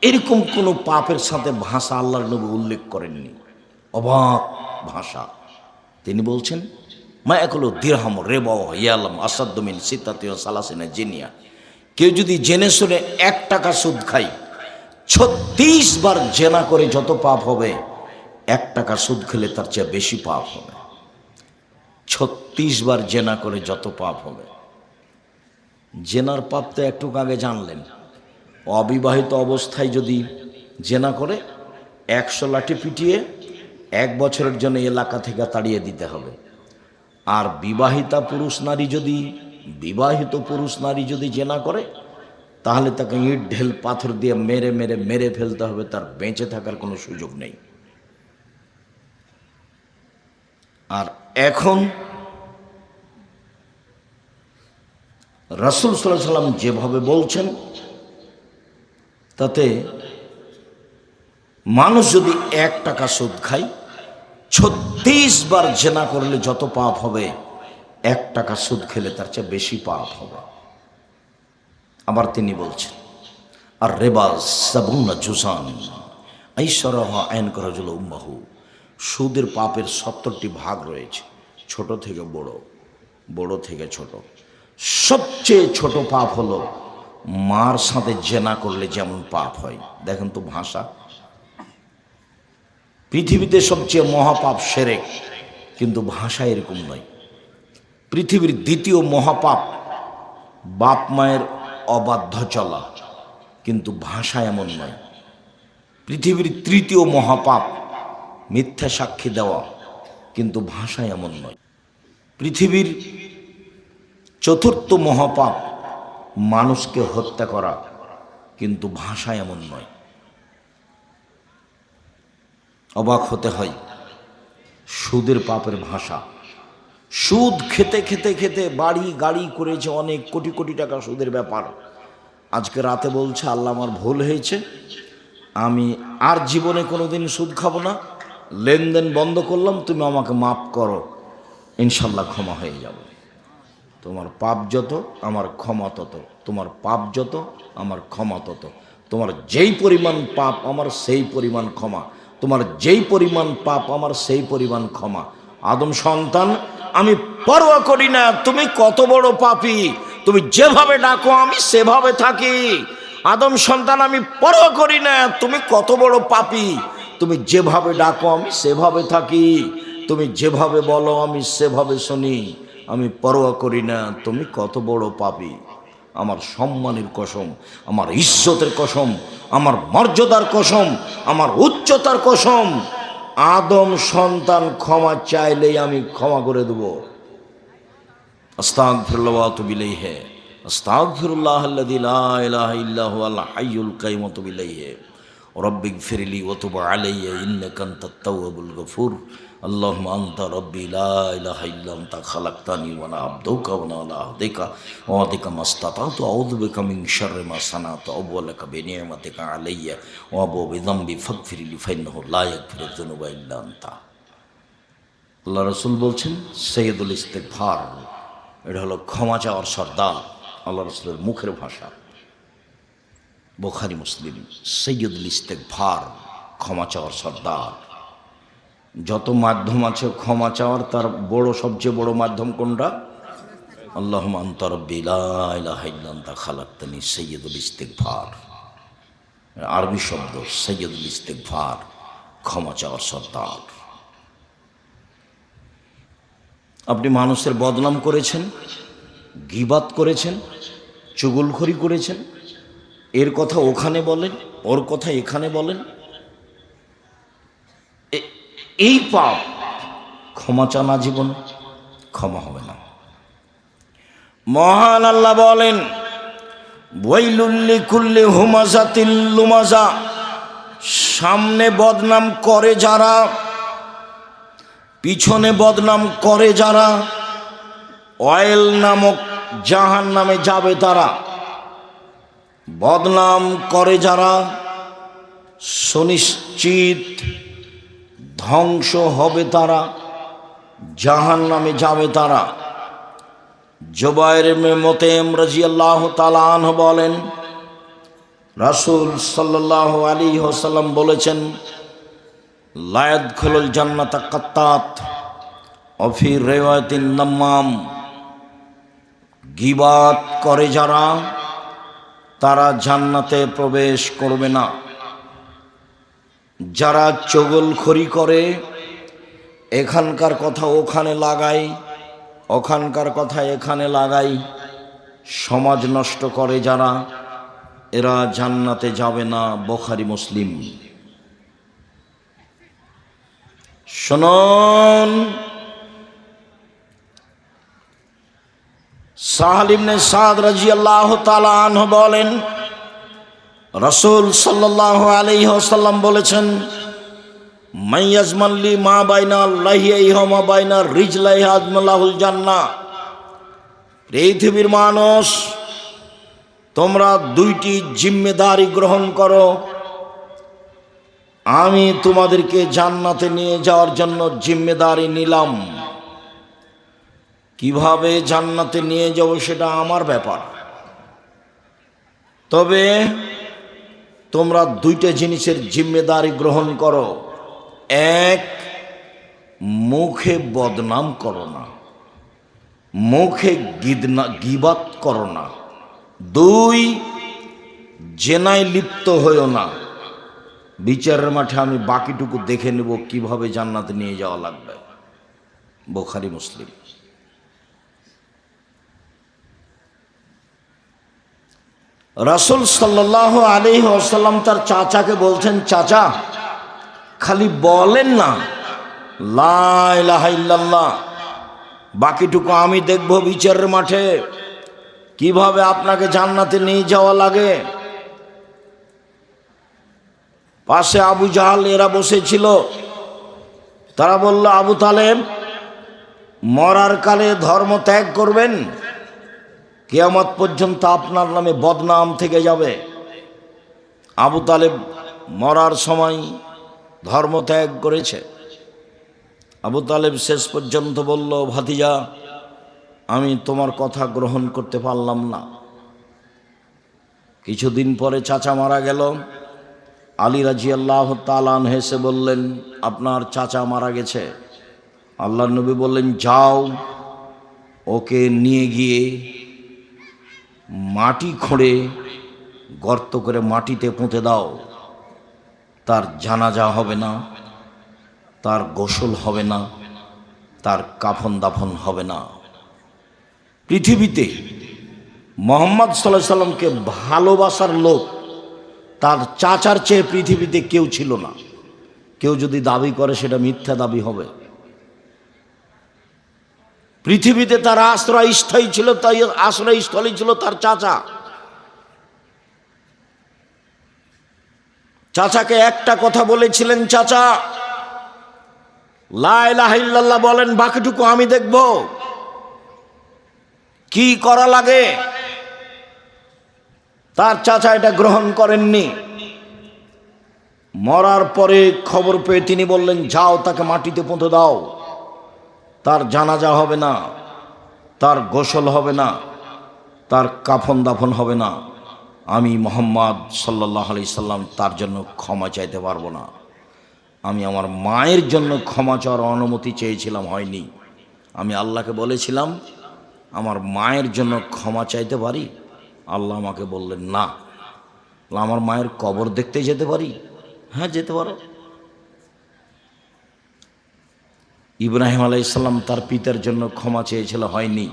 এরকম কোনো পাপের সাথে ভাষা আল্লাহর নবী উল্লেখ করেননি। অবাক ভাষা। তিনি বলছেন, মা এগুলো দিরহাম রেবা ইয়ালাম আসাদ্দমিন সিতাতীয় সালাসিনা জিনিয়া। কেউ যদি জেনে শুনে 1 টাকা সুদ খায়, 36 বার জেনা করে যত পাপ হবে, 1 টাকা সুদ খেলে তার চেয়ে বেশি পাপ হবে। 36 বার জেনা করে যত পাপ হবে। জেনার পাপ তো একটু আগে জানলেন। অবিবাহিত অবস্থায় যদি জেনা করে 100 লাঠি পিটিয়ে 1 বছরের জন্য এলাকা থেকে তাড়িয়ে দিতে হবে। আর বিবাহিত পুরুষ নারী যদি জেনা করে, তাহলে তাকে ইট ঢেল পাথর দিয়ে মেরে ফেলতে হবে, তার বেঁচে থাকার কোনো সুযোগ নেই। আর এখন রাসূল সাল্লাল্লাহু আলাইহি ওয়াসাল্লাম যেভাবে বলছেন, তাতে মানুষ যদি 1 টাকা সুদ খায়, 36 বার জেনা করলে যত পাপ হবে, 1 টাকা সুদ খেলে তার চেয়ে বেশি পাপ হবে। আবার তিনি বলছেন, আর রেবা সাবুনা জুসান আইসারাহ আইন করা জল উম্মাহু। সুদের পাপের 70টি ভাগ রয়েছে, ছোট থেকে বড়, বড় থেকে ছোট। সবচেয়ে ছোট পাপ হলো মার সাথে জেনা করলে যেমন পাপ হয়। দেখেন তো ভাষা, পৃথিবীতে সবচেয়ে মহাপাপ শিরক, কিন্তু ভাষা এরকম নয়। পৃথিবীর দ্বিতীয় মহাপাপ বাপ মায়ের অবাধ্য চলা, কিন্তু ভাষা এমন নয়। পৃথিবীর তৃতীয় মহাপাপ মিথ্যা সাক্ষী দেওয়া, কিন্তু ভাষা এমন নয়। পৃথিবীর চতুর্থ মহাপাপ মানুষকে হত্যা করা, কিন্তু ভাষা এমন নয়। অবাক হতে হয় সুদের পাপের ভাষা। সুদ খেতে খেতে খেতে বাড়ি গাড়ি করেছে, অনেক কোটি কোটি টাকা সুদের ব্যাপার। আজকে রাতে বলছে, আল্লাহ আমার ভুল হয়েছে, আমি আর জীবনে কোনোদিন সুদ খাবো না, লেনদেন বন্ধ করলাম, তুমি আমাকে মাফ করো, ইনশাল্লাহ ক্ষমা হয়ে যাবে। তোমার পাপ যত আমার ক্ষমা তত, তোমার পাপ যত আমার ক্ষমা তত। তোমার যেই পরিমাণ পাপ আমার সেই পরিমাণ ক্ষমা, তোমার যেই পরিমাণ পাপ আমার সেই পরিমাণ ক্ষমা। আদম সন্তান, আমি পরোয়া করি না তুমি কত বড় পাপী, তুমি যেভাবে ডাকো আমি সেভাবে থাকি। আদম সন্তান, আমি পরোয়া করি না তুমি কত বড় পাপী, তুমি যেভাবে ডাকো আমি সেভাবে থাকি, তুমি যেভাবে বলো আমি সেভাবে শুনি। আমি পরোয়া করি না তুমি কত বড় পাপী। আমার সম্মানের কসম, আমার ইজ্জতের কসম, আমার মর্যাদার কসম, আমার উচ্চতার কসম, আদম সন্তান ক্ষমা চাইলেই আমি ক্ষমা করে দেব। আস্তাগফিরুল্লাহ ওয়া আতুবু ইলাইহি, আস্তাগফিরুল্লাহাল্লাযী লা ইলাহা ইল্লা হুয়াল হাইয়ুল কাইয়্যুম ওয়া আতুবু ইলাইহি, রব্বিগফিরলি ওয়া তুব আলাইয়া ইন্নাকা আনতাত তাওয়াবুল গফুর। আল্লাহুম্মা আনতা রব্বি লা ইলাহা ইল্লা আনতা খালাকতানি ওয়া আনা আবদুকা ওয়া আনা আলা আহদিকা ওয়া ওয়াদিকা মাসতাতাতু আউযু বিকা মিন শাররি মা সানাতু আবুউ লাকা বিনি'মাতিকা আলাইয়া ওয়া আবুউ বিযামবি ফাগফিরলি ফাইন্নাহু লা ইয়াগফিরুয যুনুবা ইল্লা আনতা। আল্লাহ রাসূল বলছেন, সাইয়্যিদুল ইস্তিগফার, এটা হলো ক্ষমা চাওয়ার সর্দার। আল্লাহ রাসূলের মুখের ভাষা, বুখারী মুসলিম। সাইয়্যিদুল ইস্তিগফার, ক্ষমা চাওয়ার সর্দার। যত মাধ্যম আছে ক্ষমা চাওয়ার, তার সবচেয়ে বড় মাধ্যম কোনটা? আল্লাহুম্মা আনতা রাব্বি লা ইলাহা ইল্লা আনতা খালাকতানি, সাইয়্যিদুল ইস্তিগফার। আরবি শব্দ সাইয়্যিদুল ইস্তিগফার, ক্ষমা চাওয়ার সর্দার। আপনি মানুষের বদনাম করেছেন, গীবাত করেছেন, চুগলখড়ি করেছেন, এর কথা ওখানে বলেন, ওর কথা এখানে বলেন, এই পাপ ক্ষমা চানা জীবন ক্ষমা হবে না। মহান আল্লাহ বলেন, ওয়াইলুল লিকুল্লি হুমাযাতিল লুমাযা, সামনে বদনাম করে যারা, পিছনে বদনাম করে যারা, ওয়াইল নামক জাহান্নামে যাবে তারা। বদনাম করে যারা সুনিশ্চিত ধ্বংস হবে তারা, জাহান্নামে যাবে তারা। জুবাইর ইবনে মুতঈম রাদিয়াল্লাহু তাআলা আনহু বলেন, রাসূল সাল্লাল্লাহু আলাইহি ওয়াসাল্লাম বলেছেন, লা ইয়াদখুলুল জান্নাতা কাত্তাত, অফি রেওয়ায়াতিন নাম্মাম, গীবাত করে যারা তারা জান্নাতে প্রবেশ করবে না। যারা চগলখড়ি করে, এখানকার কথা ওখানে লাগাই, ওখানকার কথা এখানে লাগাই, সমাজ নষ্ট করে যারা, এরা জান্নাতে যাবে না। বুখারী মুসলিম। শুনুন, সাহল ইবনে সাদ রাদিয়াল্লাহু তাআলা আনহু বলেন, রাসূল সাল্লাল্লাহু আলাইহি ওয়াসাল্লাম বলেছেন, মাইয়াজমাল্লি মা বাইনা লাহিয়াইহি ওয়া মা বাইনা রিজলাইহি আজমালাহুল জান্নাহ। পৃথিবীর মানুষ, তোমরা দুইটি জিম্মেদারি গ্রহণ করো। আমি তোমাদেরকে জান্নাতে নিয়ে যাওয়ার জন্য জিম্মেদারি নিলাম। কিভাবে জান্নাতে নিয়ে যাব সেটা আমার ব্যাপার, তবে তোমরা দুইটা জিনিসের জিম্মেদারি গ্রহণ করো। এক, মুখে বদনাম করো না, মুখে গীবাত করো না। দুই, জেনায় লিপ্ত হইও না। বিচারের মাঠে আমি বাকিটুকু দেখে নেব কিভাবে জান্নাতে নিয়ে যাওয়া লাগবে। বুখারী মুসলিম। রাসূল সাল্লাল্লাহু আলাইহি ওয়াসাল্লাম তার চাচাকে বলছেন, চাচা খালি বলেন না লা ইলাহা ইল্লাল্লাহ, বাকিটুকু আমি দেখব বিচারের মাঠে কিভাবে আপনাকে জান্নাতে নিয়ে যাওয়া লাগে। পাশে আবু জাহাল এরা বসেছিল। তারা বলল, আবু তালেব মরার কালে ধর্ম ত্যাগ করবেন, কিয়ামত পর্যন্ত আপনার নামে বদনাম থেকে যাবে। আবু তালেব মরার সময় ধর্ম ত্যাগ করেছে। আবু তালেব শেষ পর্যন্ত বলল, ভাতিজা আমি তোমার কথা গ্রহণ করতে পারলাম না। কিছুদিন পরে চাচা মারা গেল। আলী রাদিয়াল্লাহু তাআলা আনহু এসে বললেন, আপনার চাচা মারা গেছে। আল্লাহর নবী বললেন, যাও ওকে নিয়ে গিয়ে মাটি খুঁড়ে গর্ত করে মাটিতে পুঁতে দাও। তার জানাজা হবে না, তার গোসল হবে না, তার কাফন দাফন হবে না। পৃথিবীতে মুহাম্মদ সাল্লাল্লাহু আলাইহি সাল্লামকে ভালোবাসার লোক তার চাচার চেয়ে পৃথিবীতে কেউ ছিল না। কেউ যদি দাবি করে সেটা মিথ্যা দাবি হবে। পৃথিবীতে তার আশ্রয়স্থল ছিল, তাই আশ্রয়স্থলই ছিল তার চাচা। চাচাকে একটা কথা বলেছিলেন, চাচা লা ইলাহা ইল্লাল্লাহ বলেন, বাকিটুকু আমি দেখব কি করা লাগে। তার চাচা এটা গ্রহণ করেননি। মরার পরে খবর পেয়ে তিনি বললেন, যাও তাকে মাটিতে পুঁতে দাও। তার জানাজা হবে না, তার গোসল হবে না, তার কাফন দাফন হবে না। আমি মুহাম্মদ সাল্লাল্লাহু আলাইহি সাল্লাম তার জন্য ক্ষমা চাইতে পারবো না। আমি আমার মায়ের জন্য ক্ষমা চাওয়ার অনুমতি চেয়েছিলাম, হয়নি। আমি আল্লাহকে বলেছিলাম আমার মায়ের জন্য ক্ষমা চাইতে পারি। আল্লাহ আমাকে বললেন, না। আমার মায়ের কবর দেখতে যেতে পারি? হ্যাঁ, যেতে পারো। ইব্রাহিম আলাইহিস সালাম তার পিতার জন্য ক্ষমা চেয়েছিল, হয়নি।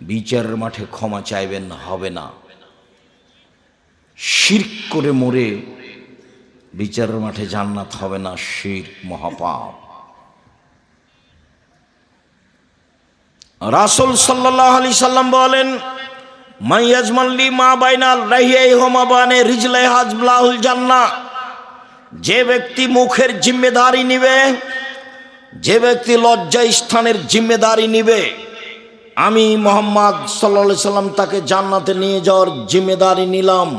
বিচারের মাঠে ক্ষমা চাইবেন, হবে না। শিরক করে মরে বিচারের মাঠে জান্নাত হবে না, শিরক মহাপাপ। রাসূল সাল্লাল্লাহু আলাইহি সাল্লাম বলেন, মাইয়াজমাল্লি মা বাইনাল রাহিয়াইহি ওয়া মা বাইনা রিজলাইহি আজমালাহুল জান্নাহ। যে ব্যক্তি মুখের জিম্মেদারি নিবে, যে ব্যক্তি লজ্জা স্থানের জিম্মেদারি নিবে, আমি মুহাম্মদ সাল্লাল্লাহু আলাইহি সাল্লাম তাকে জান্নাতে নিয়ে যাওয়ার জিম্মেদারি নিলাম।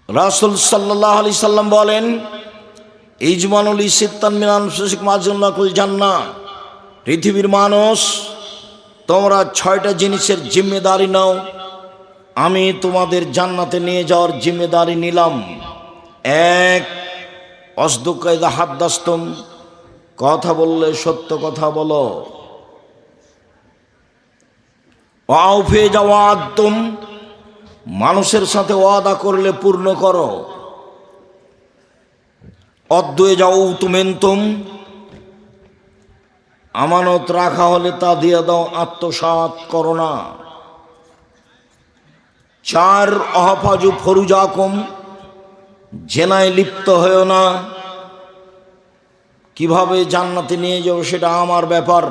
রাসূল সাল্লাল্লাহু আলাইহি সাল্লাম বলেন, ইজমানুল সিত্তান মিন আনফুসিকুম আজমালাকুল জান্নাহ। পৃথিবীর মানুষ, তোমরা 6টা জিনিসের জিম্মেদারি নাও, আমি তোমাদের জান্নাতে নিয়ে যাওয়ার জিম্মেদারি নিলাম। এক, অসদুকা ইযা হাদ্দাসতুম, কথা বললে সত্য কথা বলো। ওয়াউফি ইযা ওয়া'আদতুম, মানুষের সাথে ওয়াদা করলে পূর্ণ করো। অদ্দু ইযা উতুমিনতুম, আমানত রাখা হলে তা দিয়ে দাও, আত্মসাৎ করো না। 4 অহফাজু ফরুজাকুম, জেনায় লিপ্ত হয়েও না। কিভাবে জান্নাতে নিয়ে যাবো সেটা আমার ব্যাপার।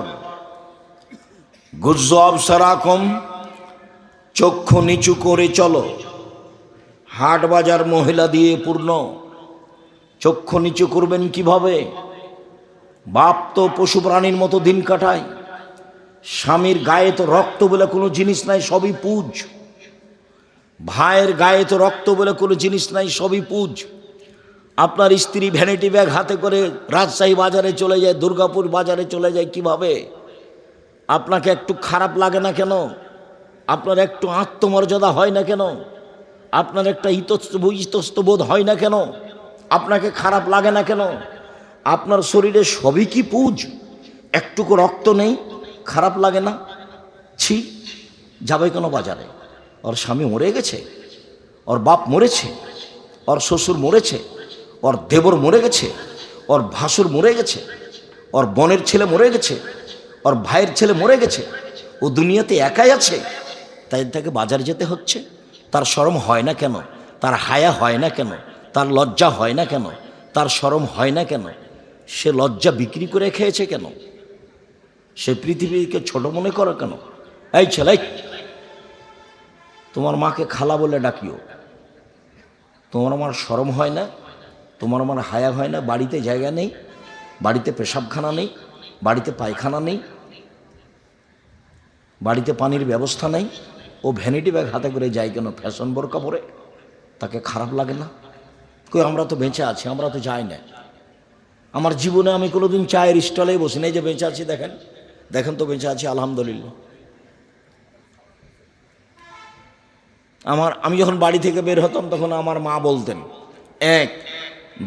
গুজ্জু আবসারাকুম, চক্ষু নিচু করে চলো। হাট বাজার মহিলা দিয়ে পূর্ণ, চক্ষু নিচু করবেন কিভাবে? বাপ তো পশু প্রাণীর মতো দিন কাটায়, স্বামীর গায়ে তো রক্ত বলে কোনো জিনিস নাই, সবই পুজ। ভাইয়ের গায়ে তো রক্ত বলে কোনো জিনিস নাই, সবই পুজ। আপনার স্ত্রী ভ্যানিটি ব্যাগ হাতে করে রাজশাহী বাজারে চলে যায়, দুর্গাপুর বাজারে চলে যায়, কিভাবে? আপনাকে একটু খারাপ লাগে না কেন? আপনার একটু আত্মমর্যাদা হয় না কেন? আপনার একটা ইতস্তবোধ হয় না কেন? আপনাকে খারাপ লাগে না কেন? আপনার শরীরে সবই কি পুজ? একটুকু রক্ত নেই, খারাপ লাগে না? ছি, যাবে কেন বাজারে? ওর স্বামী মরে গেছে, ওর বাপ মরেছে, ওর শ্বশুর মরেছে, ওর দেবর মরে গেছে, ওর ভাসুর মরে গেছে, ওর বোনের ছেলে মরে গেছে, ওর ভাইয়ের ছেলে মরে গেছে, ও দুনিয়াতে একাই আছে, তাই তাকে বাজারে যেতে হচ্ছে। তার শরম হয় না কেন? তার হায়া হয় না কেন? তার লজ্জা হয় না কেন? তার শরম হয় না কেন? সে লজ্জা বিক্রি করে খেয়েছে কেন? সে পৃথিবীকে ছোট মনে করে কেন? এই ছেলে, তোমার মাকে খালা বলে ডাকিও। তোমার আমার শরম হয় না? তোমার আমার হায়া হয় না? বাড়িতে জায়গা নেই, বাড়িতে পেশাবখানা নেই, বাড়িতে পায়খানা নেই, বাড়িতে পানির ব্যবস্থা নেই, ও ভ্যানিটি ব্যাগ হাতে করে যায় কেন? ফ্যাশন বোরকা পরে। তাকে খারাপ লাগে না? কই, আমরা তো বেঁচে আছি, আমরা তো যাই না। আমার জীবনে আমি কোনোদিন চায়ের স্টলেই বসি না। এই যে বেঁচে আছি, দেখেন দেখেন তো বেঁচে আছি, আলহামদুলিল্লাহ। আমি যখন বাড়ি থেকে বের হতাম তখন আমার মা বলতেন, 1,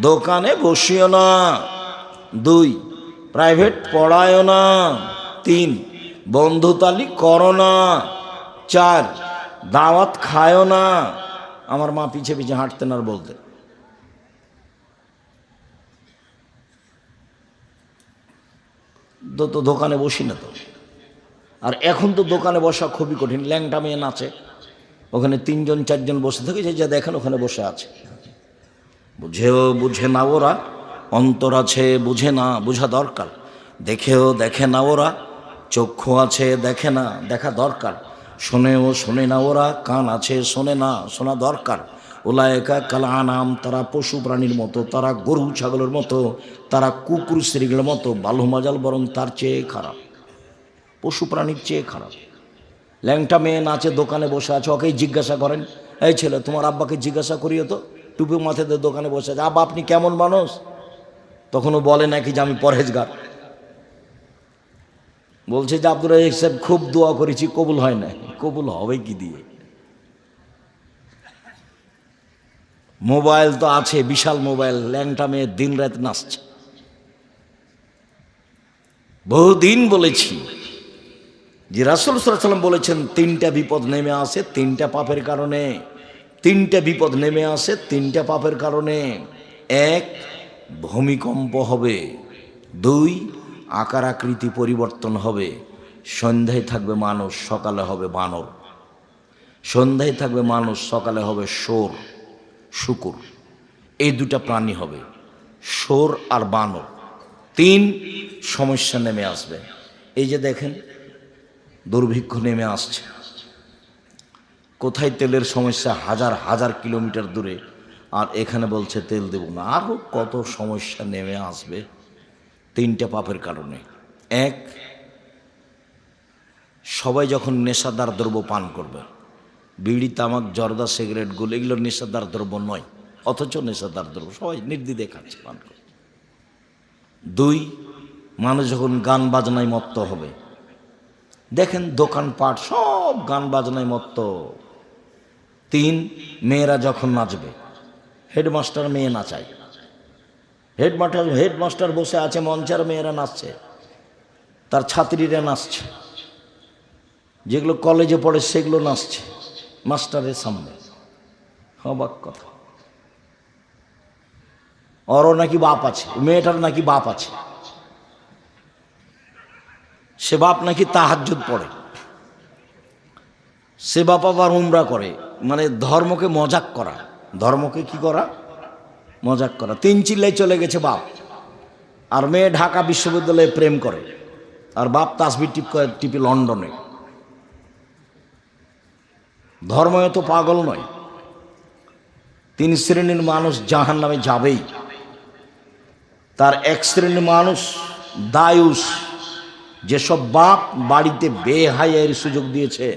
দোকানে বসিও না, 2, প্রাইভেট পড়ায়ও না, 3, বন্ধুতালি করো না, 4, দাওয়াত খায়ও না। আমার মা পিছে পিছে হাঁটতেন আর বলতেন। তো দোকানে বসি না তো। আর এখন তো দোকানে বসা খুবই কঠিন। ল্যাংটা মেয়ে নাচে, ওখানে 3 জন 4 জন বসে থাকে, যে যা দেখেন ওখানে বসে আছে। বুঝেও বুঝে না ওরা, অন্তর আছে বুঝে না, বোঝা দরকার। দেখেও দেখে না ওরা, চক্ষু আছে দেখে না, দেখা দরকার। শোনেও শোনে না ওরা, কান আছে শোনে না, শোনা দরকার। উলায়েকা কাল আনাম, তারা পশু প্রাণীর মতো, তারা গরু ছাগলের মতো, তারা কুকুর শ্রীগুলোর মতো। বালুমাজাল বরং তার চেয়ে খারাপ, পশু প্রাণীর চেয়ে খারাপ। ল্যাংটা মেয়ে নাচে, দোকানে বসে আছে, ওকেই জিজ্ঞাসা করেন, এই ছেলে তোমার আব্বাকে জিজ্ঞাসা করিও তো, টুপি মাথাতে দোকানে বসে আছে, আব্বা আপনি কেমন মানুষ? তখনও বলে নাকি যে আমি পরহেজগার। বলছে যে আব্দুর রাজ্জাক সাহেব খুব দোয়া করেছি, কবুল হয় না। কবুল হবে কি দিয়ে? মোবাইল তো আছে, বিশাল মোবাইল, ল্যাংটা মেয়ে দিন রাত নাচছে। বহুদিন বলেছি যে রাসূল সাল্লাল্লাহু আলাইহি ওয়াসাল্লাম বলেছেন 3টা বিপদ নেমে আসে 3টা পাপের কারণে। 3টা বিপদ নেমে আসে 3টা পাপের কারণে। 1, ভূমিকম্প হবে। 2, আকার আকৃতি পরিবর্তন হবে। সন্ধ্যায় থাকবে মানুষ, সকালে হবে বানর। সন্ধ্যায় থাকবে মানুষ, সকালে হবে শোর, শুকুর। এই 2টা প্রাণী হবে, শোর আর বানর। 3, সমস্যা নেমে আসবে। এই যে দেখেন দুর্ভিক্ষ নেমে আসছে। কোথায় তেলের সমস্যা? হাজার হাজার কিলোমিটার দূরে, আর এখানে বলছে তেল দেব না। আরও কত সমস্যা নেমে আসবে 3টা পাপের কারণে। 1, সবাই যখন নেশাদার দ্রব্য পান করবে, বিড়ি, তামাক, জর্দা, সিগারেটগুলো, এগুলো নেশাদার দ্রব্য নয়, অথচ নেশাদার দ্রব্য সবাই নির্দ্বিধায় খাচ্ছে, পান করছে। 2, মানুষ যখন গান বাজনায় মত্ত হবে, দেখেন দোকানপাট সব গান বাজনায় মত্ত। 3, মেয়েরা যখন নাচবে, হেডমাস্টার মেয়ে নাচায়, হেডমাস্টার বসে আছে মঞ্চের, মেয়েরা নাচছে, তার ছাত্রীরা নাচছে, যেগুলো কলেজে পড়ে সেগুলো নাচছে মাস্টারের সামনে। অবাক কথা। ওরও নাকি বাপ আছে, মেয়েটার নাকি বাপ আছে, সে বাপ নাকি তাহাজ্জুদ পড়ে, সে বাপ আবার উমরা করে। মানে ধর্মকে মজাক করা, ধর্মকে কি করা, মজাক করা। 3 চিল্লায় চলে গেছে বাপ, আর মেয়ে ঢাকা বিশ্ববিদ্যালয়ে প্রেম করে, আর বাপ তাসবিহ টিপি লন্ডনে। ধর্ম এত পাগল নয়। 3 শ্রেণীর মানুষ জাহান নামে যাবেই। তার 1 শ্রেণীর মানুষ দায়ুস, যেসব বাপ বাড়িতে বেহায়ার সুযোগ দিয়েছে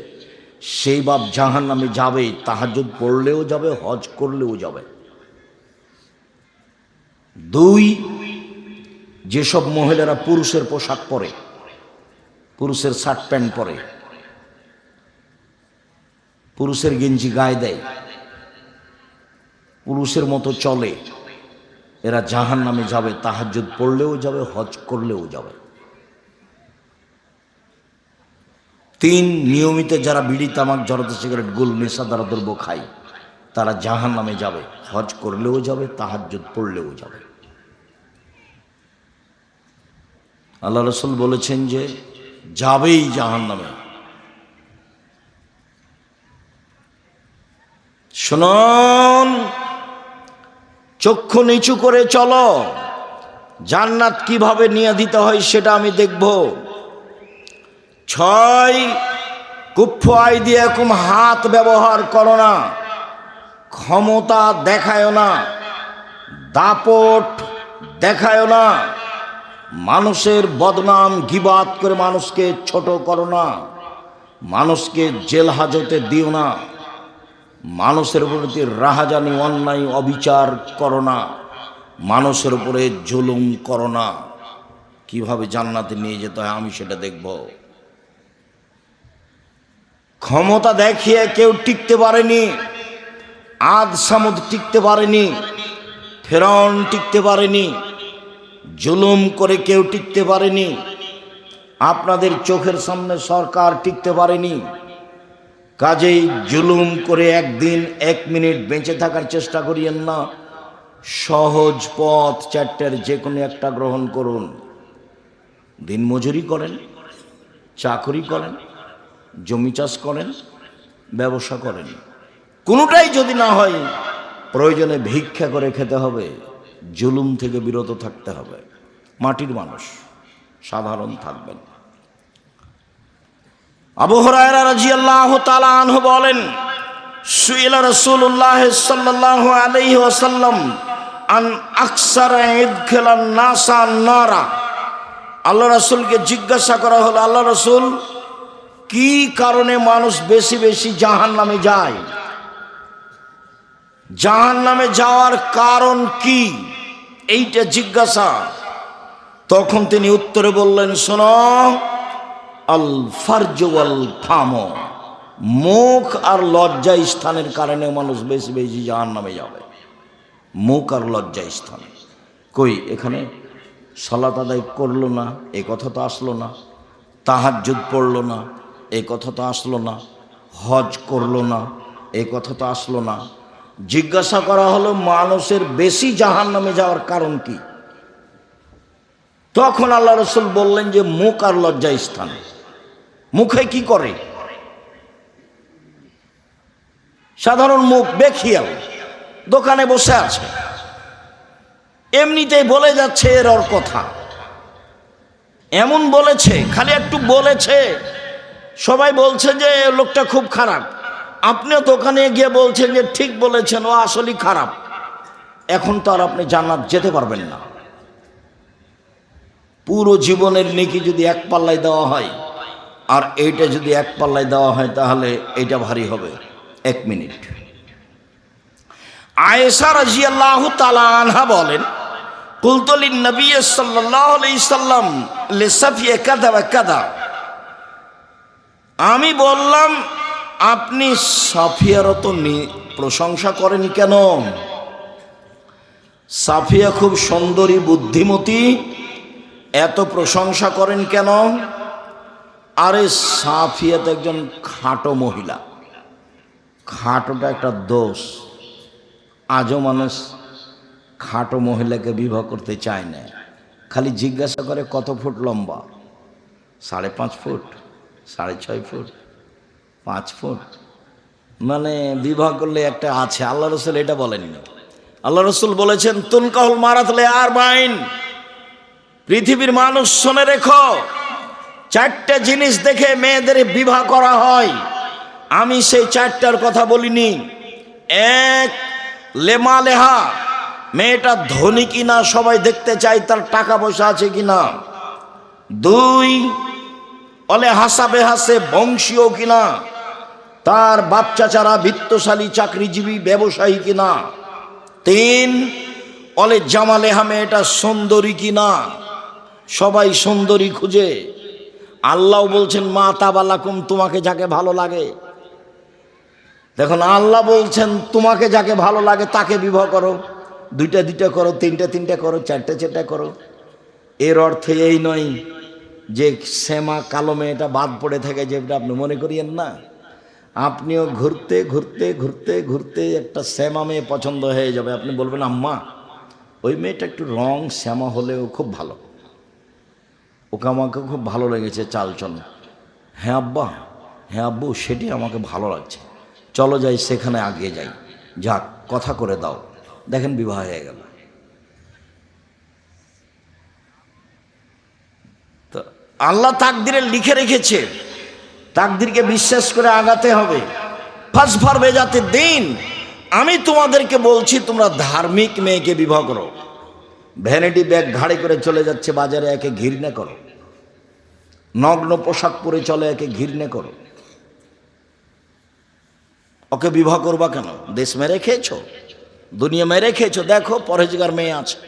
সেই বাপ জাহান নামে যাবে, তাহাজ্জুদ পড়লেও যাবে, হজ করলেও যাবে। 2, যেসব মহিলারা পুরুষের পোশাক পরে, পুরুষের শার্ট প্যান্ট পরে, পুরুষের গেঞ্জি গায়ে দেয়, পুরুষের মতো চলে, এরা জাহান নামে যাবে, তাহাজ্জুদ পড়লেও যাবে, হজ করলেও যাবে। 3, নিয়মিত যারা বিড়ি, তামাক, জর্দা, সিগারেট, গুল, নেশাদার দ্রব্য খায়, তারা জাহান নামে যাবে, হজ করলেও যাবে, তাহাজ্জুদ পড়লেও যাবে। আল্লাহ রাসূল বলেছেন যে যাবেই জাহান নামে। শুনুন, চক্ষু নিচু করে চলো, জান্নাত কিভাবে নিয়ে দিতে হয় সেটা আমি দেখব। 6, কুফ্ফু আইদিয়াকুম, হাত ব্যবহার করো না, ক্ষমতা দেখায় না, দাপট দেখায় না, মানুষের বদনাম গিবাত করে মানুষকে ছোট করো না, মানুষকে জেল হাজতে দিও না, মানুষের প্রতি রাহাজানি, অন্যায়, অবিচার করো না, মানুষের উপরে জুলুম করো না। কিভাবে জান্নাতে নিয়ে যেতে হয় আমি সেটা দেখব। ক্ষমতা দেখিয়ে কেউ টিকতে পারেনি, আদ সামুদ টিকতে পারেনি, ফেরাউন টিকতে পারেনি, জুলুম করে কেউ টিকতে পারেনি, আপনাদের চোখের সামনে সরকার টিকতে পারেনি। কাজেই জুলুম করে একদিন 1 মিনিট বেঁচে থাকার চেষ্টা করিয়েন না। সহজ পথ 4টার যে কোনো একটা গ্রহণ করুন। দিনমজুরি করেন, চাকরি করেন, জমি চাষ করেন, ব্যবসা করেন, কোনোটাই যদি না হয় প্রয়োজনে ভিক্ষা করে খেতে হবে, জুলুম থেকে বিরত থাকতে হবে। মাটির মানুষ, সাধারণ থাকবেন। আবু হুরায়রা রাদিয়াল্লাহু তাআলা আনহু বলেন, সুইলা রাসূলুল্লাহ সাল্লাল্লাহু আলাইহি ওয়াসাল্লাম আন আকসারা ইদখিলান নাসা নারা। আল্লাহ রাসূলকে জিজ্ঞাসা করা হলো, আল্লাহ রাসূল, কি কারণে মানুষ বেশি বেশি জাহান্নামে যায়? জাহান্নামে যাওয়ার কারণ কি, এইটা জিজ্ঞাসা। তখন তিনি উত্তরে বললেন, শোনো, আল ফারজ ওয়াল ফাম, মুখ আর লজ্জা স্থানের কারণে মানুষ বেশি বেশি জাহান্নামে যাবে। মুখ আর লজ্জা স্থান। কই এখানে সালাত আদায় করলো না, এই কথা তো আসলো না। তাহাজ্জুদ পড়লো না, এই কথা তো আসলো না। হজ করলো না, এই কথা তো আসলো না। জিজ্ঞাসা করা হলো মানুষের বেশি জাহান্নামে যাওয়ার কারণ কি? তখন আল্লাহ রাসূল বললেন যে মুখ আর লজ্জা স্থান। মুখে কি করে? সাধারণ মুখ বেখিয়াল, দোকানে বসে আছে, এমনিতেই বলে যাচ্ছে এর ওর কথা, এমন বলেছে, খালি একটু বলেছে, সবাই বলছে যে লোকটা খুব খারাপ, আপনিও দোকানে গিয়ে বলছেন যে ঠিক বলেছেন, ও আসলেই খারাপ। এখন তো আর আপনি জান্নাত যেতে পারবেন না। পুরো জীবনের নেকি যদি 1 পাল্লায় দেওয়া হয় আর এইটা যদি 1 পাল্লায় দেওয়া হয়, তাহলে এইটা ভারী হবে। 1 মিনিট। আয়েশা রাদিয়াল্লাহু তাআলা আনহা বলেন, কুলতু লিন নবী সাল্লাল্লাহু আলাইহি সাল্লাম লিসাফিয়া কাযা ওয়া কাযা। আমি বললাম, আপনি সাফিয়ার তো প্রশংসা করেন কেন? সাফিয়া খুব সুন্দরী, বুদ্ধিমতী, এত প্রশংসা করেন কেন? আরে সাফিয়া তো একজন খাটো মহিলা। খাটোটা একটা দোষ। আজও মানুষ খাটো মহিলাকে বিবাহ করতে চায় না। খালি জিজ্ঞাসা করে কত ফুট লম্বা, 5.5 ফুট, 6.5 ফুট, 5 ফুট। মানে বিবাহ করলে একটা আছে। আল্লাহ রসুল এটা বলেননি। আল্লাহ রসুল বলেছেন তুনকাহুল মারাতলে আর বাইন, পৃথিবীর মানুষ শুনে রেখো, 4টে জিনিস দেখে মেয়েদের বিবাহ করা হয়। আমি সেই 4টার কথা বলিনি। 1, লেমা লেহা, মেয়েটা ধনী কিনা সবাই দেখতে চায়, তার টাকা পয়সা আছে কিনা। 2, অলে হাসা বেহাসে, বংশীয় কিনা, তার বাপ চাচারা বিত্তশালী চাকরিজীবী ব্যবসায়ী কিনা। 3, অলে জামালেহা, মেয়েটা সুন্দরী কিনা, সবাই সুন্দরী খুঁজে। আল্লাহ বলছেন মা তাবালাকুম, তোমাকে যাকে ভালো লাগে। দেখুন আল্লাহ বলছেন তোমাকে যাকে ভালো লাগে তাকে বিবাহ করো। 2টা করো, 3টা করো, 4টা করো। এর অর্থ এই নয় যে শ্যামা কালো মেয়েটা বাদ পড়ে থাকে, যেটা আপনি মনে করিয়েন না। আপনিও ঘুরতে ঘুরতে ঘুরতে ঘুরতে একটা শ্যামা মেয়ে পছন্দ হয়ে যাবে। আপনি বলবেন আম্মা ওই মেয়েটা একটু রং শ্যামা হলেও খুব ভালো, ওকে আমাকে খুব ভালো লেগেছে চালচল। হ্যাঁ আব্বা, হ্যাঁ আব্বু, সেটি আমাকে ভালো লাগছে, চলো যাই সেখানে আগিয়ে যাই। যাক, কথা করে দাও। দেখেন বিবাহ হয়ে গেল। তো আল্লাহ তাকদিরে লিখে রেখেছে, তাকদিরকে বিশ্বাস করে আগাতে হবে। ফাসফার বেজাতে দিন, আমি তোমাদেরকে বলছি তোমরা ধার্মিক মেয়েকে বিবাহ করো। ভ্যানিটি ব্যাগ ঘাড়ে করে চলে যাচ্ছে বাজারে, একে ঘৃণা করো। নগ্ন পোশাক পরে চলে, একে ঘৃণা করো। ওকে বিবাহ করবা কেন? দেশ মেরে খেয়েছো, দুনিয়া মেরে খেয়েছো, দেখো পরহেজগার মেয়ে আছে।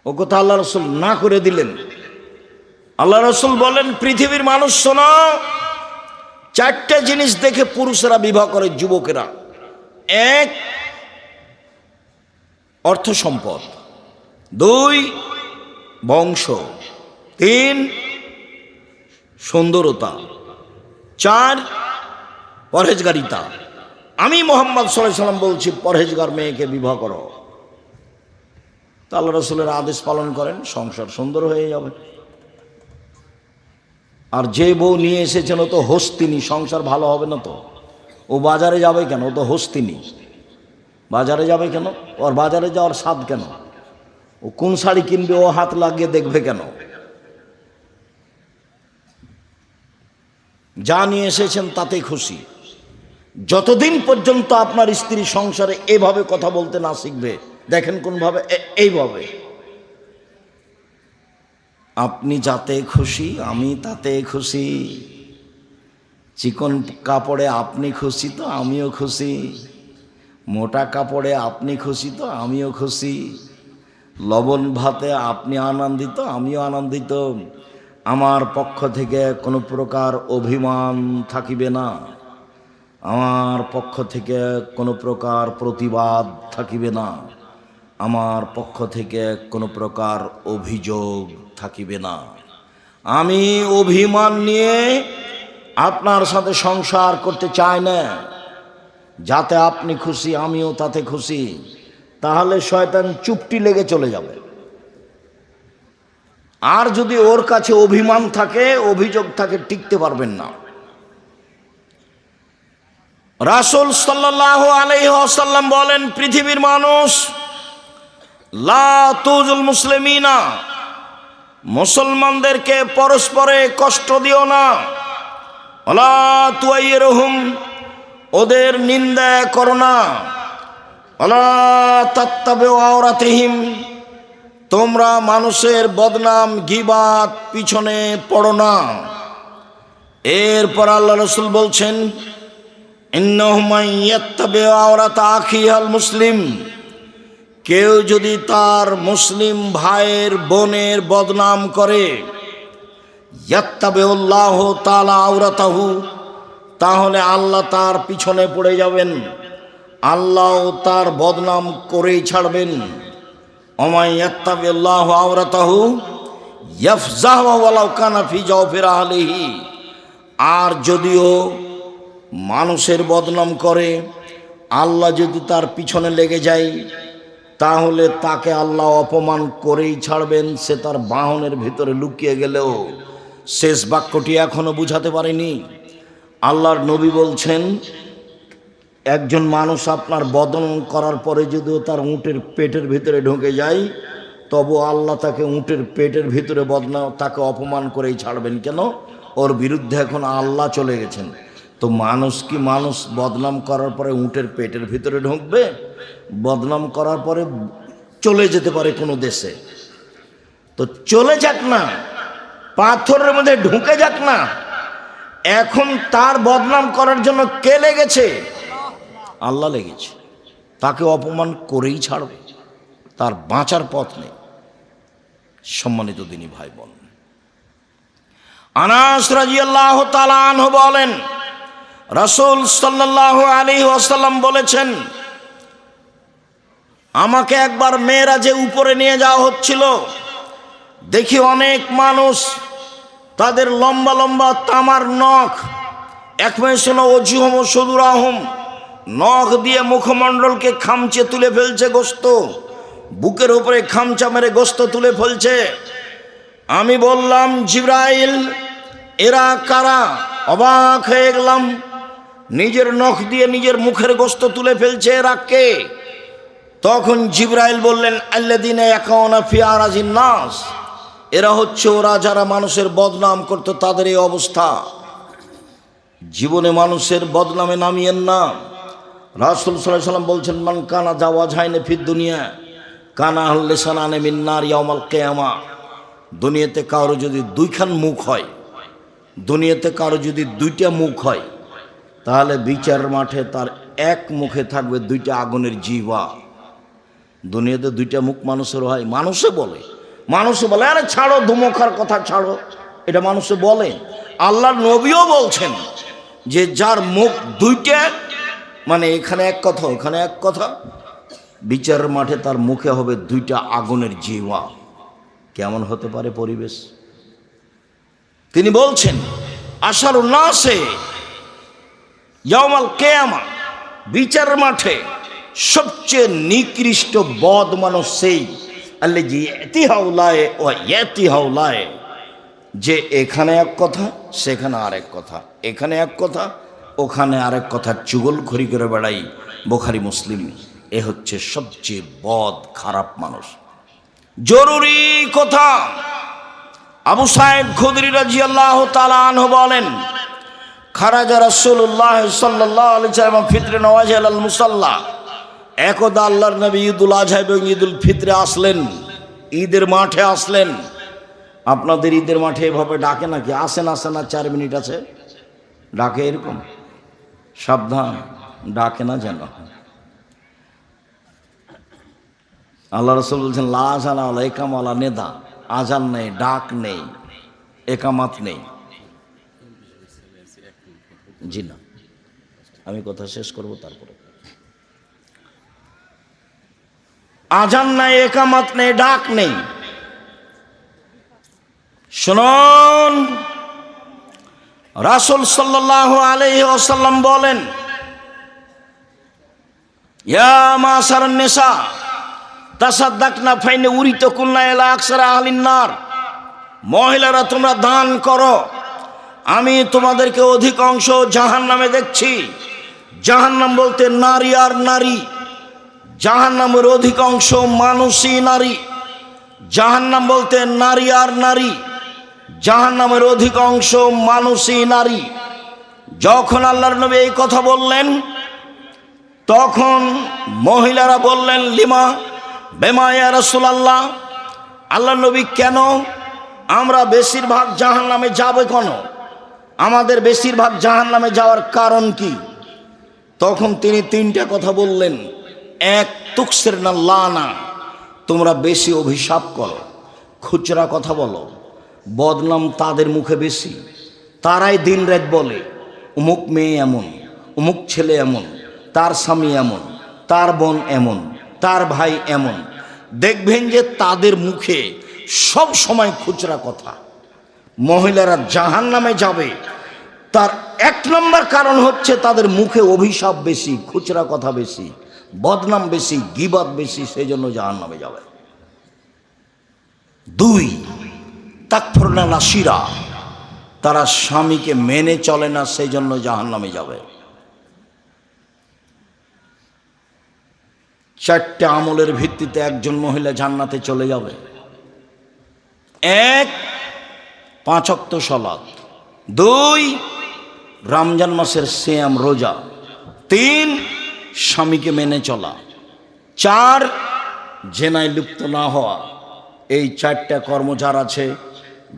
ও কথা আল্লাহ রসুল না করে দিলেন। আল্লাহ রসুল বলেন পৃথিবীর মানুষ শোনো, 4টে জিনিস দেখে পুরুষেরা বিবাহ করে, যুবকেরা। 1, অর্থ সম্পদ। 2, বংশ। 3, সুন্দরতা। 4, পরহেজগারিতা। আমি মোহাম্মদ সাল্লাল্লাহু আলাইহি সাল্লাম বলছি পরহেজগার মেয়েকে বিবাহ করো। তা আল্লাহ রসুলের আদেশ পালন করেন, সংসার সুন্দর হয়ে যাবে। আর যে বউ নিয়ে এসেছেন ও তো হস্তিনী, সংসার ভালো হবে না তো। ও বাজারে যাবে কেন? ও তো হস্তিনী, বাজারে যাবে কেন? ওর বাজারে যাওয়ার স্বাদ কেন? ও কোন শাড়ি কিনবে ও হাত লাগিয়ে দেখবে কেন? যা নিয়ে এসেছেন তাতেই খুশি। যতদিন পর্যন্ত আপনার স্ত্রী সংসারে এভাবে কথা বলতে না শিখবে, দেখেন কোনভাবে, এইভাবে, আপনি যাতে খুশি আমি তাতে খুশি। চিকন কাপড়ে আপনি খুশি তো আমিও খুশি, মোটা কাপড়ে আপনি খুশি তো আমিও খুশি, লবণ ভাতে আপনি আনন্দিত আমিও আনন্দিত। আমার পক্ষ থেকে কোনো প্রকার অভিমান থাকিবে না, আমার পক্ষ থেকে কোনো প্রকার প্রতিবাদ থাকিবে না, আমার পক্ষ থেকে কোনো প্রকার অভিযোগ থাকিবে না। আমি অভিমান নিয়ে আপনার সাথে সংসার করতে চাই না। যাতে আপনি খুশি আমিও তাতে খুশি, তাহলে শয়তান চুপটি লেগে চলে যাবে। আর যদি ওর কাছে অভিমান থাকে, অভিযোগ থাকে, টিকতে পারবেন না। রাসূল সাল্লাল্লাহু আলাইহি ওয়াসাল্লাম বলেন পৃথিবীর মানুষ, লা তুজুল মুসলিমিনা, মুসলমানদেরকে পরস্পরে কষ্ট দিও না। ওয়ালা তুয়াইরুহুম, ওদের নিন্দা করো না। ওয়ালা তাত্তাবিউ আওরাতিহিম, তোমরা মানুষের বদনাম গীবাত পিছনে পড়ো না। এরপর আল্লাহ রাসূল বলছেন ইন্নাহু মান ইয়াত্তাবিউ আওরাতা আখিহিল মুসলিম, কেউ যদি তার মুসলিম ভাইয়ের বোনের বদনাম করে, ইয়াত্তাবিউল্লাহু তাআলা আওরাতাহু, তাহলে আল্লাহ তার পিছনে পড়ে যাবেন। আল্লাহ তার বদনাম করেই ছাড়বেন। ওমাই ইয়াত্তাবিল্লাহু আওরাতাহু ইয়াফজাহু ওয়ালাউ কানা ফি জাওফির আহলিহি। আর যদিও মানুষের বদনাম করে, আল্লাহ যদি তার পিছনে লেগে যায়, তাহলে তাকে আল্লাহ অপমান করেই ছাড়বেন, সে তার বাহনের ভিতরে লুকিয়ে গেলেও। শেষ বাক্যটি এখনো বুঝাতে পারেনি। আল্লাহর নবী বলছেন, একজন মানুষ আপনার বদনাম করার পরে যদিও তার উটের পেটের ভিতরে ঢুকে যায়, তবু আল্লাহ তাকে উটের পেটের ভিতরে তাকে অপমান করেই ছাড়বেন। কেন? ওর বিরুদ্ধে এখন আল্লাহ চলে গেছেন। তো মানুষ কি মানুষ বদনাম করার পরে উটের পেটের ভিতরে ঢুকবে? বদনাম করার পরে চলে যেতে পারে কোনো দেশে, তো চলে যাক না, পাথরের মধ্যে ঢুকে যাক না। এখন তার বদনাম করার জন্য কে লেগেছে? আল্লাহ লেগেছে। তাকে অপমান করেই ছাড়বে, তার বাঁচার পথ নেই। সম্মানিত দিনী ভাই বোন, আনাস রাদিয়াল্লাহু তাআলা আনহু বলেন, রাসূল সাল্লাল্লাহু আলাইহি ওয়াসাল্লাম বলেছেন, আমাকে একবার মেরাজে উপরে নিয়ে যাওয়া হচ্ছিল। দেখি অনেক মানুষ, তাদের লম্বা লম্বা তামার নখ, একমেশন ওজুহম সুদুরাহম, নখ দিয়ে মুখমণ্ডলকে খামচে তুলে ফেলছে, গোস্ত বুকের উপরে খামচা মেরে গোস্ত তুলে ফেলছে। আমি বললাম, জিবরাইল, এরা কারা? অবাক হয়ে গেলাম। নিজের নখ দিয়ে নিজের মুখের গোস্ত তুলে ফেলছে, এরা কে? তখন জিবরাইল বললেন, আল্লাযীনা ইয়াকুনা ফি আরাজিন নাস, এরা হচ্ছে ওরা যারা মানুষের বদনাম করতো, তাদের এই অবস্থা। জীবনে মানুষের বদনামে নামিয়েন না। রাসূল সাল্লাল্লাহু আলাইহি ওয়াসাল্লাম বলছেন, মান কানা জাওয়াজাইনে ফিদ দুনিয়া কানা লিসানানে মিন নার ইয়াউমাল কিয়ামা। দুনিয়াতে কারো যদি দুইখান মুখ হয়, দুনিয়াতে কারো যদি দুইটা মুখ হয়, তাহলে বিচার মাঠে তার এক মুখে থাকবে দুইটা আগুনের জিহ্বা। দুনিয়াতে দুইটা মুখ মানুষের হয়, মানুষে বলে আরে ছাড়ো, ধুমোখার কথা ছাড়ো, এটা মানুষে বলে। আল্লাহর নবীও বলছেন যে যার মুখ দুইটা, মানে এখানে এক কথা ওখানে এক কথা, বিচারের মাঠে তার মুখে হবে দুইটা আগুনের জিহ্বা। কেমন হতে পারে পরিবেশ? তিনি বলছেন, আশারুন নাসে ইয়াউমাল কিয়ামা, বিচারের মাঠে সবচেয়ে নিকৃষ্ট বদ মানুষ সেই আল্লাযী ইয়াতিহাউলায়ে ওয়া ইয়াতিহাউলায়ে, যে এখানে এক কথা সেখানে আরেক কথা, এখানে এক কথা ওখানে আরেক কথা চুগলখড়ি করে বেড়াই। বুখারী মুসলিম। এ হচ্ছে সবচেয়ে বদ খারাপ মানুষ। জরুরি কথা, আবু সাঈদ খুদরি রাদিয়াল্লাহু তাআলা আনহু বলেন, খারাজা রাসূলুল্লাহ সাল্লাল্লাহু আলাইহি ওয়াসাল্লাম ফিতরে নওয়াজ আল মুসাল্লা। একদা আল্লাহর নবী ঈদুল আজহা এবং ঈদুল ফিতরে আসলেন, ঈদের মাঠে আসলেন। আপনাদের ঈদের মাঠে এভাবে ডাকে নাকি? আসেন আসেন, না 4 মিনিট আছে, ডাকে এরকম? সাবধান, ডাকে না যেন। আল্লাহ রাসূল বলছেন, লা আযান ওয়ালা ইকামা ওয়ালা নিদা, আজান নেই, ডাক নেই, একামাত নেই। জি না, আমি কথা শেষ করব তারপরে। আজান নাই, একামাত নেই, ডাক নেই। শুনুন, রাসূল সাল্লাল্লাহু আলাইহি ওয়াসাল্লাম বলেন, ইয়া মাশারান নিসা তাসাদ্দাকনা ফাইনে উরিতাকুন্না ইলা আকসারা আহলিন নার। মহিলারা, তোমরা দান করো, আমি তোমাদেরকে অধিকাংশ জাহান্নামে দেখছি। জাহান্নাম বলতে নারী আর নারী, জাহান্নামের অধিকাংশ মানুষই নারী। জাহান্নাম বলতে নারী আর নারী, জাহান্নামের অধিকাংশ মানুষই নারী। যখন আল্লাহর নবী এই কথা বললেন, তখন মহিলারা বললেন, লিমা বেমা ইয়া রাসূলুল্লাহ, আল্লাহর নবী কেন? আমরা বেশিরভাগ জাহান্নামে যাবে কেন? আমাদের বেশিরভাগ জাহান্নামে যাওয়ার কারণ কি? তখন তিনি 3টা কথা বললেন। এক, তুকসিরনা লানা, তোমরা বেশি অভিশাপ করো, খুচরা কথা বলো, বদনাম তাদের মুখে বেশি। তারাই দিন রাত বলে, অমুক মেয়ে এমন, অমুক ছেলে এমন, তার স্বামী এমন, তার বোন এমন, তার ভাই এমন, দেখবেন যে তাদের মুখে সব সময় খুচরা কথা। মহিলারা জাহান্নামে যাবে তার এক নম্বর কারণ হচ্ছে তাদের মুখে অভিশাপ বেশি, খুচরা কথা বেশি, বদনাম বেশি, গীবত বেশি, সেই জন্য জাহান্নামে যাবে। 2, তাকফুরনা নাসিরা, তারা স্বামীকে মেনে চলে না, সেই জন্য জাহান্নামে যাবে। 4টে আমলের ভিত্তিতে একজন মহিলা জান্নাতে চলে যাবে। 1, 5 ওয়াক্ত সালাত। 2, রমজান মাসের সিয়াম রোজা। 3, স্বামীকে মেনে চলা। 4, জেনায় লিপ্ত না হওয়া। এই 4টা কর্ম যার আছে,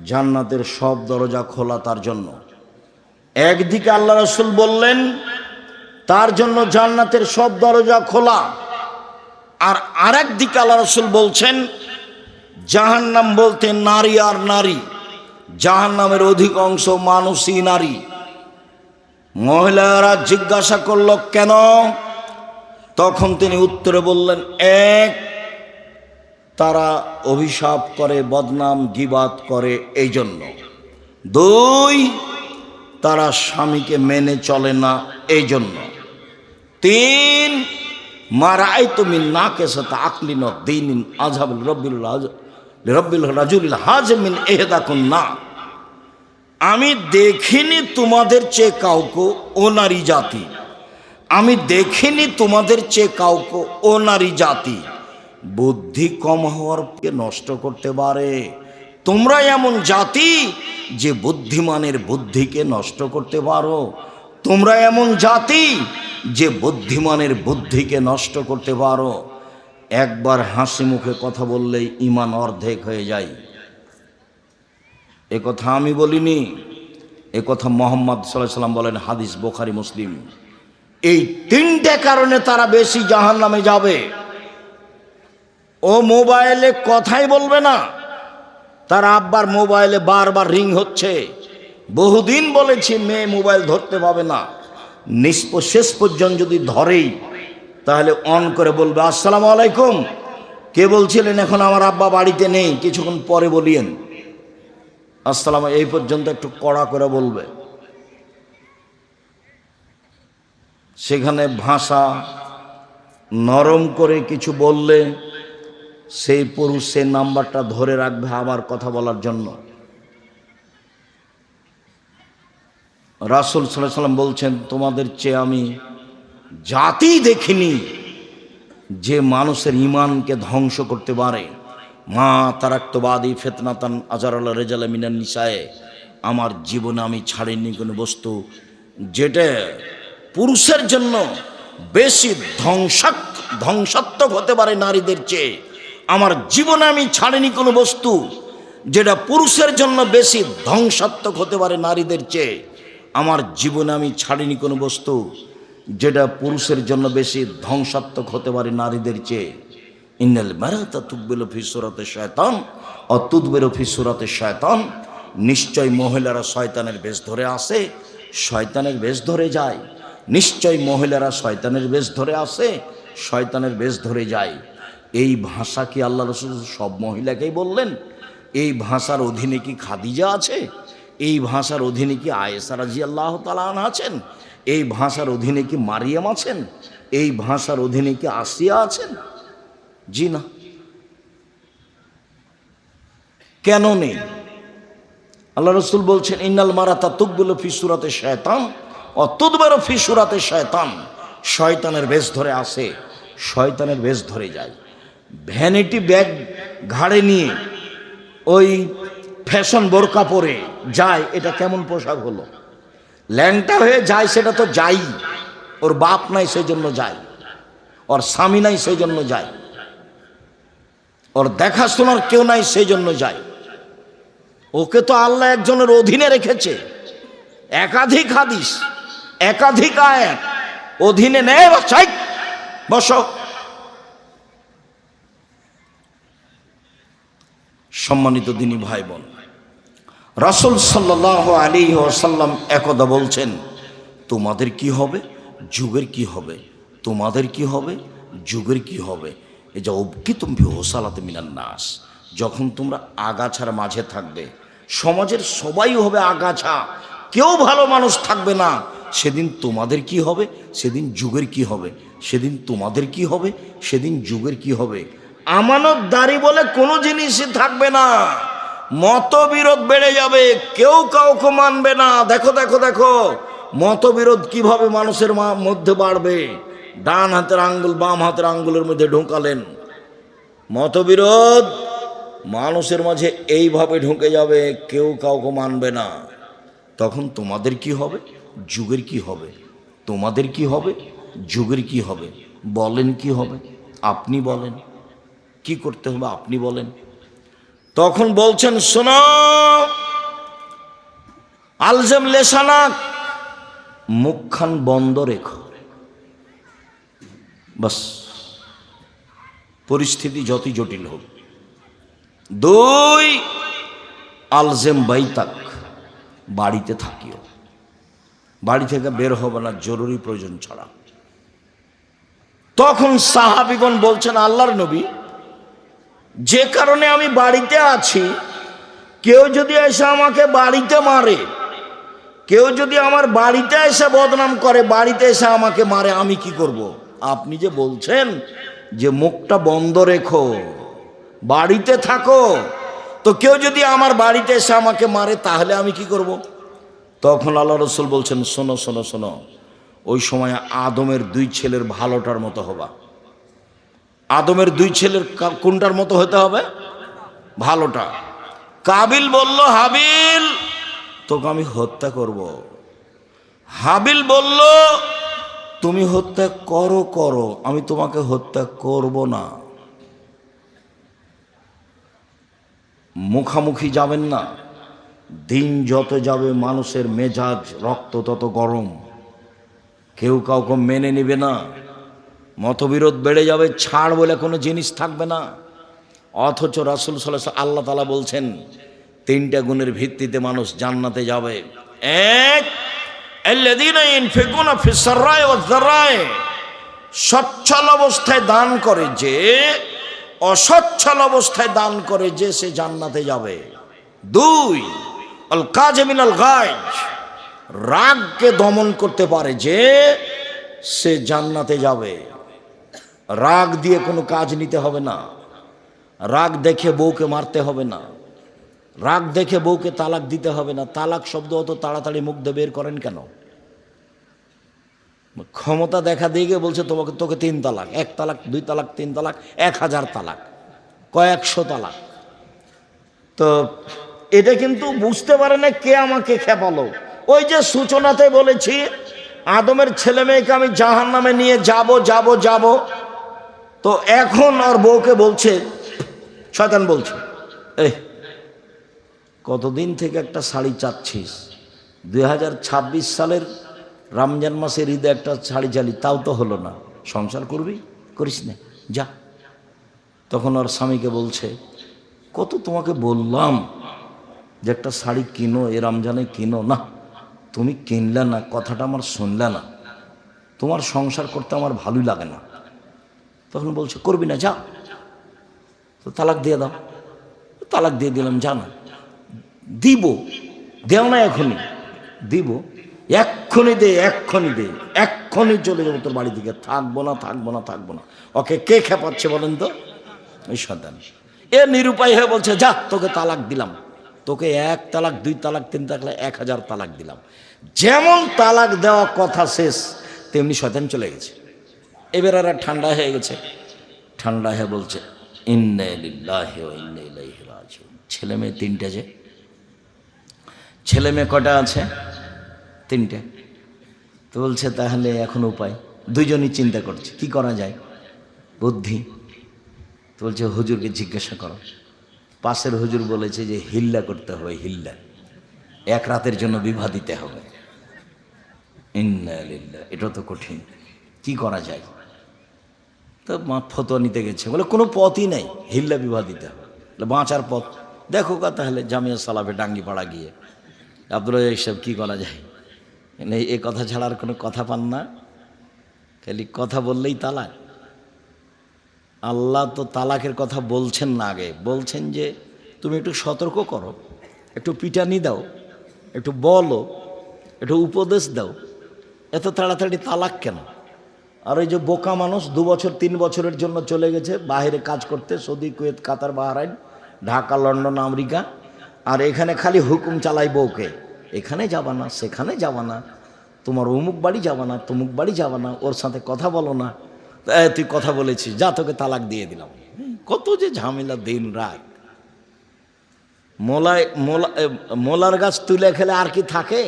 জান্নাতের সব দরজা খোলা তার জন্য। একদিকে আল্লাহ রাসূল বললেন তার জন্য জান্নাতের সব দরজা খোলা, আর আরেক দিকে আল্লাহ রাসূল বলছেন জাহান্নাম বলতে নারী আর নারী, জাহান্নামের অধিকাংশ মানুষই নারী। মহিলারা জিজ্ঞাসা করল কেন? তখন তিনি উত্তরে বললেন, 1, তারা অভিশাপ করে, বদনাম গীবাত করে, এই জন্য। 2, তারা স্বামীকে মেনে চলে না, এই জন্য। 3, মারাইতু মিন নাকিসাত আকলিন ওয়া দীনিন আযহাবুল রব্বিল রাজুলিল হাজমিন ইহদাকুন্না, আমি দেখিনি তোমাদের চেয়ে কাউকে ও নারী জাতি, আমি দেখিনি তোমাদের চেয়ে কাউকে ও নারী জাতি বুদ্ধি কম হওয়ার নষ্ট করতে পারে। তোমরা এমন জাতি যে বুদ্ধিমানের বুদ্ধিকে নষ্ট করতে পারো, তোমরা এমন জাতি যে বুদ্ধিমানের বুদ্ধিকে নষ্ট করতে পারো। একবার হাসি মুখে কথা বললেই ঈমান অর্ধেক হয়ে যায়। এ কথা আমি বলিনি, এ কথা মুহাম্মদ সাল্লাল্লাহু আলাইহি ওয়াসাল্লাম বলেন, হাদিস বুখারী মুসলিম। এই 3টে কারণে তারা বেশি জাহান্নামে যাবে। ও মোবাইলে কথাই বলবে না, তার আব্বার মোবাইলে বারবার রিং হচ্ছে। বহুদিন বলেছি মেয়ে মোবাইল ধরতে পাবে না, শেষ পর্যন্ত যদি ধরেই তাহলে অন করে বলবে আসসালামু আলাইকুম, কে বলছিলেন? এখন আমার আব্বা বাড়িতে নেই, কিছুক্ষণ পরে বলিয়েন আসসালাম, এই পর্যন্ত একটু কড়া করে বলবে। সেখানে ভাষা নরম করে কিছু বললে সেই পুরুষ সেই নাম্বারটা ধরে রাখবে আমার কথা বলার জন্য। রাসূল সাল্লাল্লাহু আলাইহি ওয়াসাল্লাম বলছেন, তোমাদের চেয়ে আমি জাতি দেখিনি যে মানুষের ঈমানকে ধ্বংস করতে পারে। মা তারাক্তু বাদি ফিতনাতান আযারাল রিজালা মিনান নিসায়ে, আমার জীবনে আমি ছাড়িনি কোনো বস্তু যেটা পুরুষের জন্য বেশি ধ্বংসাত্মক হতে পারে নারীদের চেয়ে। আমার জীবনে আমি ছাড়িনি কোনো বস্তু যেটা পুরুষের জন্য বেশি ধ্বংসাত্মক হতে পারে নারীদের চেয়ে। আমার জীবনে আমি ছাড়িনি কোনো বস্তু যেটা পুরুষের জন্য বেশি ধ্বংসাত্মক হতে পারে নারীদের চেয়ে। ইন্নাল মারাতা তুকবিলু ফি সূরাতি শায়তান ও তুদবিরু ফি সূরাতি শায়তান, নিশ্চয় মহিলারা শয়তানের বেশ ধরে আসে, শয়তানের বেশ ধরে যায়। নিশ্চয় মহিলারা শয়তানের বেশ ধরে আসে, শয়তানের বেশ ধরে যায়। এই ভাষা কি আল্লাহ রাসূল সব মহিলাকেই বললেন? এই ভাষার অধীনে কি খাদিজা আছে? এই ভাষার অধীনে কি আয়েশা রাদিয়াল্লাহু তাআলা আনহা আছেন? এই ভাষার অধীনে কি মারিয়াম আছেন? এই ভাষার অধীনে কি আসিয়া আছেন? জি না। কেন নেই? আল্লাহ রাসূল বলছেন, ইন্নাল মারাতা তুকবিলু ফি সূরাতি শায়তান ও তুদবিরু ফি সূরাতি শায়তান, শয়তানের বেশ ধরে আসে, শয়তানের বেশ ধরে যায়। ভ্যানিটি ব্যাগ ঘাড়ে নিয়ে ওই ফ্যাশন বোরকা পরে যায়, এটা কেমন পোশাক হলো? ল্যাংটা হয়ে যায়, সেটা তো যাই, ওর বাপ নাই সেই জন্য যায়, ওর স্বামী নাই সেই জন্য যায়, ওর দেখাশোনার কেউ নাই সেই জন্য যায়। ওকে তো আল্লাহ একজনের অধীনে রেখেছে। একাধিক হাদিস, একাধিক আয়াত অধীনে নেয়, বসো। সম্মানিত দিনী ভাই বোন, রাসূল সাল্লাল্লাহু আলাইহি ওয়াসাল্লাম একদা বলছেন, তোমাদের কি হবে, যুগের কি হবে? তোমাদের কি হবে, যুগের কি হবে। এই যে অবকিতুম ফি হোসালাতে মিনান নাস, যখন তোমরা আগাছার মাঝে থাকবে, সমাজের সবাই হবে আগাছা, কেউ ভালো মানুষ থাকবে না, সেদিন তোমাদের কি হবে, সেদিন যুগের কি হবে, সেদিন তোমাদের কি হবে, সেদিন যুগের কি হবে। আমানতদারি বলে কোনো জিনিসই থাকবে না, মতবিরোধ বেড়ে যাবে, কেউ কাউকে মানবে না। দেখো দেখো দেখো মতবিরোধ কিভাবে মানুষের মধ্যে বাড়বে। ডান হাতের আঙ্গুল বাম হাতের আঙ্গুলের মধ্যে ঢোকালেন, মতবিরোধ মানুষের মাঝে এইভাবে ঢুকে যাবে, কেউ কাউকে মানবে না। তখন তোমাদের কি হবে, যুগের কি হবে, তোমাদের কি হবে, যুগের কি হবে। বলেন কি হবে, আপনি বলেন কি করতে হবে, আপনি বলেন। তখন বলছেন শোনো, আলজেম লেসানাক, মুখখান বন্ধ রেখো, বাস, পরিস্থিতি যতই জটিল হোক। দুই, আলজেম বাইতাক, বাড়িতে থাকিও, বাড়ি থেকে বের হবে না জরুরি প্রয়োজন ছাড়া। তখন সাহাবীগণ বলছেন আল্লাহর নবী, যে কারণে আমি বাড়িতে আছি, কেউ যদি এসে আমাকে বাড়িতে মারে, কেউ যদি আমার বাড়িতে এসে বদনাম করে, বাড়িতে এসে আমাকে মারে, আমি কি করব। আপনি যে বলছেন যে মুখটা বন্ধ রেখো, বাড়িতে থাকো, তো কেউ যদি আমার বাড়িতে এসে আমাকে মারে তাহলে আমি কি করব। তখন আল্লাহ রসুল বলছেন শোনো শোনো শোনো, ওই সময় আদমের দুই ছেলের ভালোটার মতো হবা। আদমের দুই ছেলের কোনটার মতো হতে হবে, ভালোটা। কাবিল বলল হাবিল তোকে আমি হত্যা করব। হাবিল বলল তুমি হত্যা করো করো, আমি তোমাকে হত্যা করব না। মুখামুখি যাবেন না। দিন যত যাবে মানুষের মেজাজ রক্ত তত গরম, কেউ কাউকে মেনে নেবে না, মতবিরোধ বেড়ে যাবে, ছাড় বলে কোনো জিনিস থাকবে না। অথচ রাসূল সাল্লাল্লাহু আলাইহি ওয়াসাল্লাম, আল্লাহ তাআলা বলছেন তিনটা গুণের ভিত্তিতে মানুষ জান্নাতে যাবে। এক, আল্লাযীনা ইনফিকুনা ফিস সাররাই ওয়াজ যাররাই, সচ্ছল অবস্থায় দান করে যে, অসচ্ছল অবস্থায় দান করে যে, সে জান্নাতে যাবে। দুই, আল কাযিমিনাল গায়জ, রাগকে দমন করতে পারে যে, সে জান্নাতে যাবে। রাগ দিয়ে কোনো কাজ নিতে হবে না, রাগ দেখে বউকে মারতে হবে না, রাগ দেখে বউকে তালাক দিতে হবে না। তালাক শব্দ অত তাড়াতাড়ি মুখ দিয়ে বের করেন কেন? ক্ষমতা দেখা দিয়ে গিয়ে বলছে তোমাকে, তোকে 3 তালাক, 1 তালাক 2 তালাক 3 তালাক 1000 তালাক, কয়েকশো তালাক। তো এটা কিন্তু বুঝতে পারে না কে আমাকে খেপালো। ওই যে সূচনাতে বলেছি আদমের ছেলে মেয়েকে আমি জাহান্নামে নিয়ে যাব যাব যাব, তো এখন আর বউকে বলছে, শয়তান বলছে, এই কতদিন থেকে একটা শাড়ি চাচ্ছিস, 2026 সালের রমজান মাসের ঈদে একটা শাড়ি চালি, তাও তো হলো না, সংসার করবি, করিস না, যা। তখন ওর স্বামীকে বলছে, কত তোমাকে বললাম যে একটা শাড়ি কিনো, এ রমজানে কিনো না, তুমি কিনলে না, কথাটা আমার শুনলে না, তোমার সংসার করতে আমার ভালোই লাগে না। তখন বলছে করবি না, যা, তো তালাক দিয়ে দাও। তালাক দিয়ে দিলাম, যা না, দিব, দেও না এখনই, দিব, এক্ষুনি দে, এক্ষুনি দে, এক্ষুনি চলে যাবো তোর বাড়ি থেকে, থাকবো না থাকবো না থাকবো না। ওকে কে খেপাচ্ছে বলেন তো? এই সন্তান। এ নিরুপায় হয়ে বলছে, যা, তোকে তালাক দিলাম, তোকে 1 তালাক 2 তালাক 3 তালাক 1000 তালাক দিলাম। যেমন তালাক দেওয়া কথা শেষ, তেমনি শয়তান চলে গেছে। এবার আর ঠান্ডা হয়ে গেছে, ঠান্ডা হয়ে বলছে ইন্না লিল্লাহি ওয়া ইন্না ইলাইহি রাজিউন। ছেলে মেয়ে 3টে, যে ছেলে মেয়ে কটা আছে? 3টে। তো বলছে তাহলে এখন উপায়, দুজনই চিন্তা করছে কি করা যায়, বুদ্ধি। তো বলছে হুজুরকে জিজ্ঞাসা করো। পাশের হুজুর বলেছে যে হিল্লা করতে হবে, হিল্লা, 1 রাতের জন্য বিবাহ দিতে হবে। ইন্না লিল্লাহ, এটা তো কঠিন, কি করা যায়? তো মা ফতোয়া নিতে গেছে, বলে কোনো পথই নেই, হিল্লা বিবাহ দিতে হবে, বাঁচার পথ দেখো কা। তাহলে জামিয়া সালাফে ডাঙ্গিপাড়া গিয়ে আব্দুল রাজ্জাক সাহেব কি করা যায়, এই কথা ছাড়া আর কোনো কথা পান না। খালি কথা বললেই তালাক? আল্লাহ তো তালাকের কথা বলছেন না, আগে বলছেন যে তুমি একটু সতর্ক করো, একটু পিটানি দাও, একটু বলো, একটু উপদেশ দাও। এত তাড়াতাড়ি তালাক কেন? আর ওই যে বোকা মানুষ 2 বছর 3 বছরের জন্য চলে গেছে বাইরে কাজ করতে, সৌদি, কুয়েত, কাতার, বাহরাইন, ঢাকা, লন্ডন, আমেরিকা, আর এখানে খালি হুকুম চালাই বউকে, এখানে যাবা না, সেখানে যাবা না, তোমার অমুক বাড়ি যাবা না, তমুক বাড়ি যাবা না, ওর সাথে কথা বলো না। তুই কথা বলেছিস, যা তোকে তালাক দিয়ে দিলাম। কত যে ঝামেলা দিন রাত। মোলার গাছ তুলে খেলে আর কি থাকে?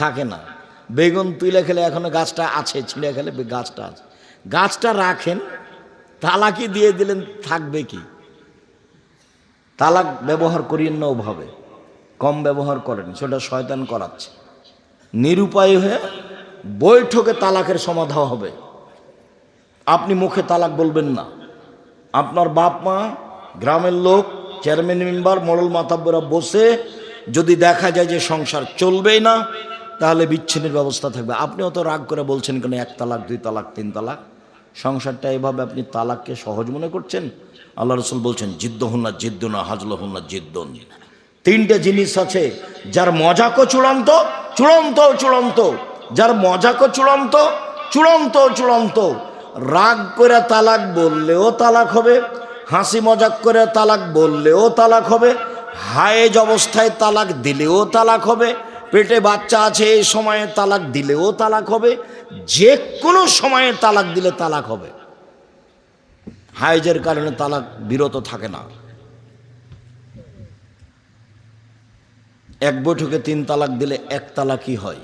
থাকে না। বেগুন তুলে খেলে এখনো গাছটা আছে, ছিঁড়ে খেলে গাছটা আছে। গাছটা রাখেন, তালাকই দিয়ে দিলেন, থাকবে কি? তালাক ব্যবহার করিয়েন না ওভাবে, কম ব্যবহার করেন, সেটা শয়তান করাচ্ছে। নিরুপায় হয়ে বৈঠকে তালাকের সমাধান হবে। আপনি মুখে তালাক বলবেন না, আপনার বাপ মা, গ্রামের লোক, চেয়ারম্যান, মেম্বার, মোড়ল মাতাব্বরা বসে যদি দেখা যায় যে সংসার চলবেই না, তাহলে বিচ্ছিন্নের ব্যবস্থা থাকবে। আপনিও তো রাগ করে বলছেন কেন 1 তালাক 2 তালাক 3 তালাক? সংসারটা এভাবে আপনি তালাককে সহজ মনে করছেন? আল্লাহ রসুল বলছেন জিদ্দুহুন্না জিদ্দুনা হাজলুহুন্না জিদ্দুন। 3টে জিনিস আছে, যার মজাকও চূড়ান্ত, চূড়ান্ত চূড়ান্ত, যার মজাকও চূড়ান্ত, চূড়ান্ত চূড়ান্ত। রাগ করে তালাক বললেও তালাক হবে, হাসি মজাক করে তালাক বললেও তালাক হবে, হায়েজ অবস্থায় তালাক দিলেও তালাক হবে, পেটে বাচ্চা আছে এই সময়ে তালাক দিলেও তালাক হবে, যে কোনো সময়ে তালাক দিলে তালাক হবে। হায়েজের কারণে তালাক বিরত থাকে না। 1 বৈঠকে 3 তালাক দিলে 1 তালাকই হয়।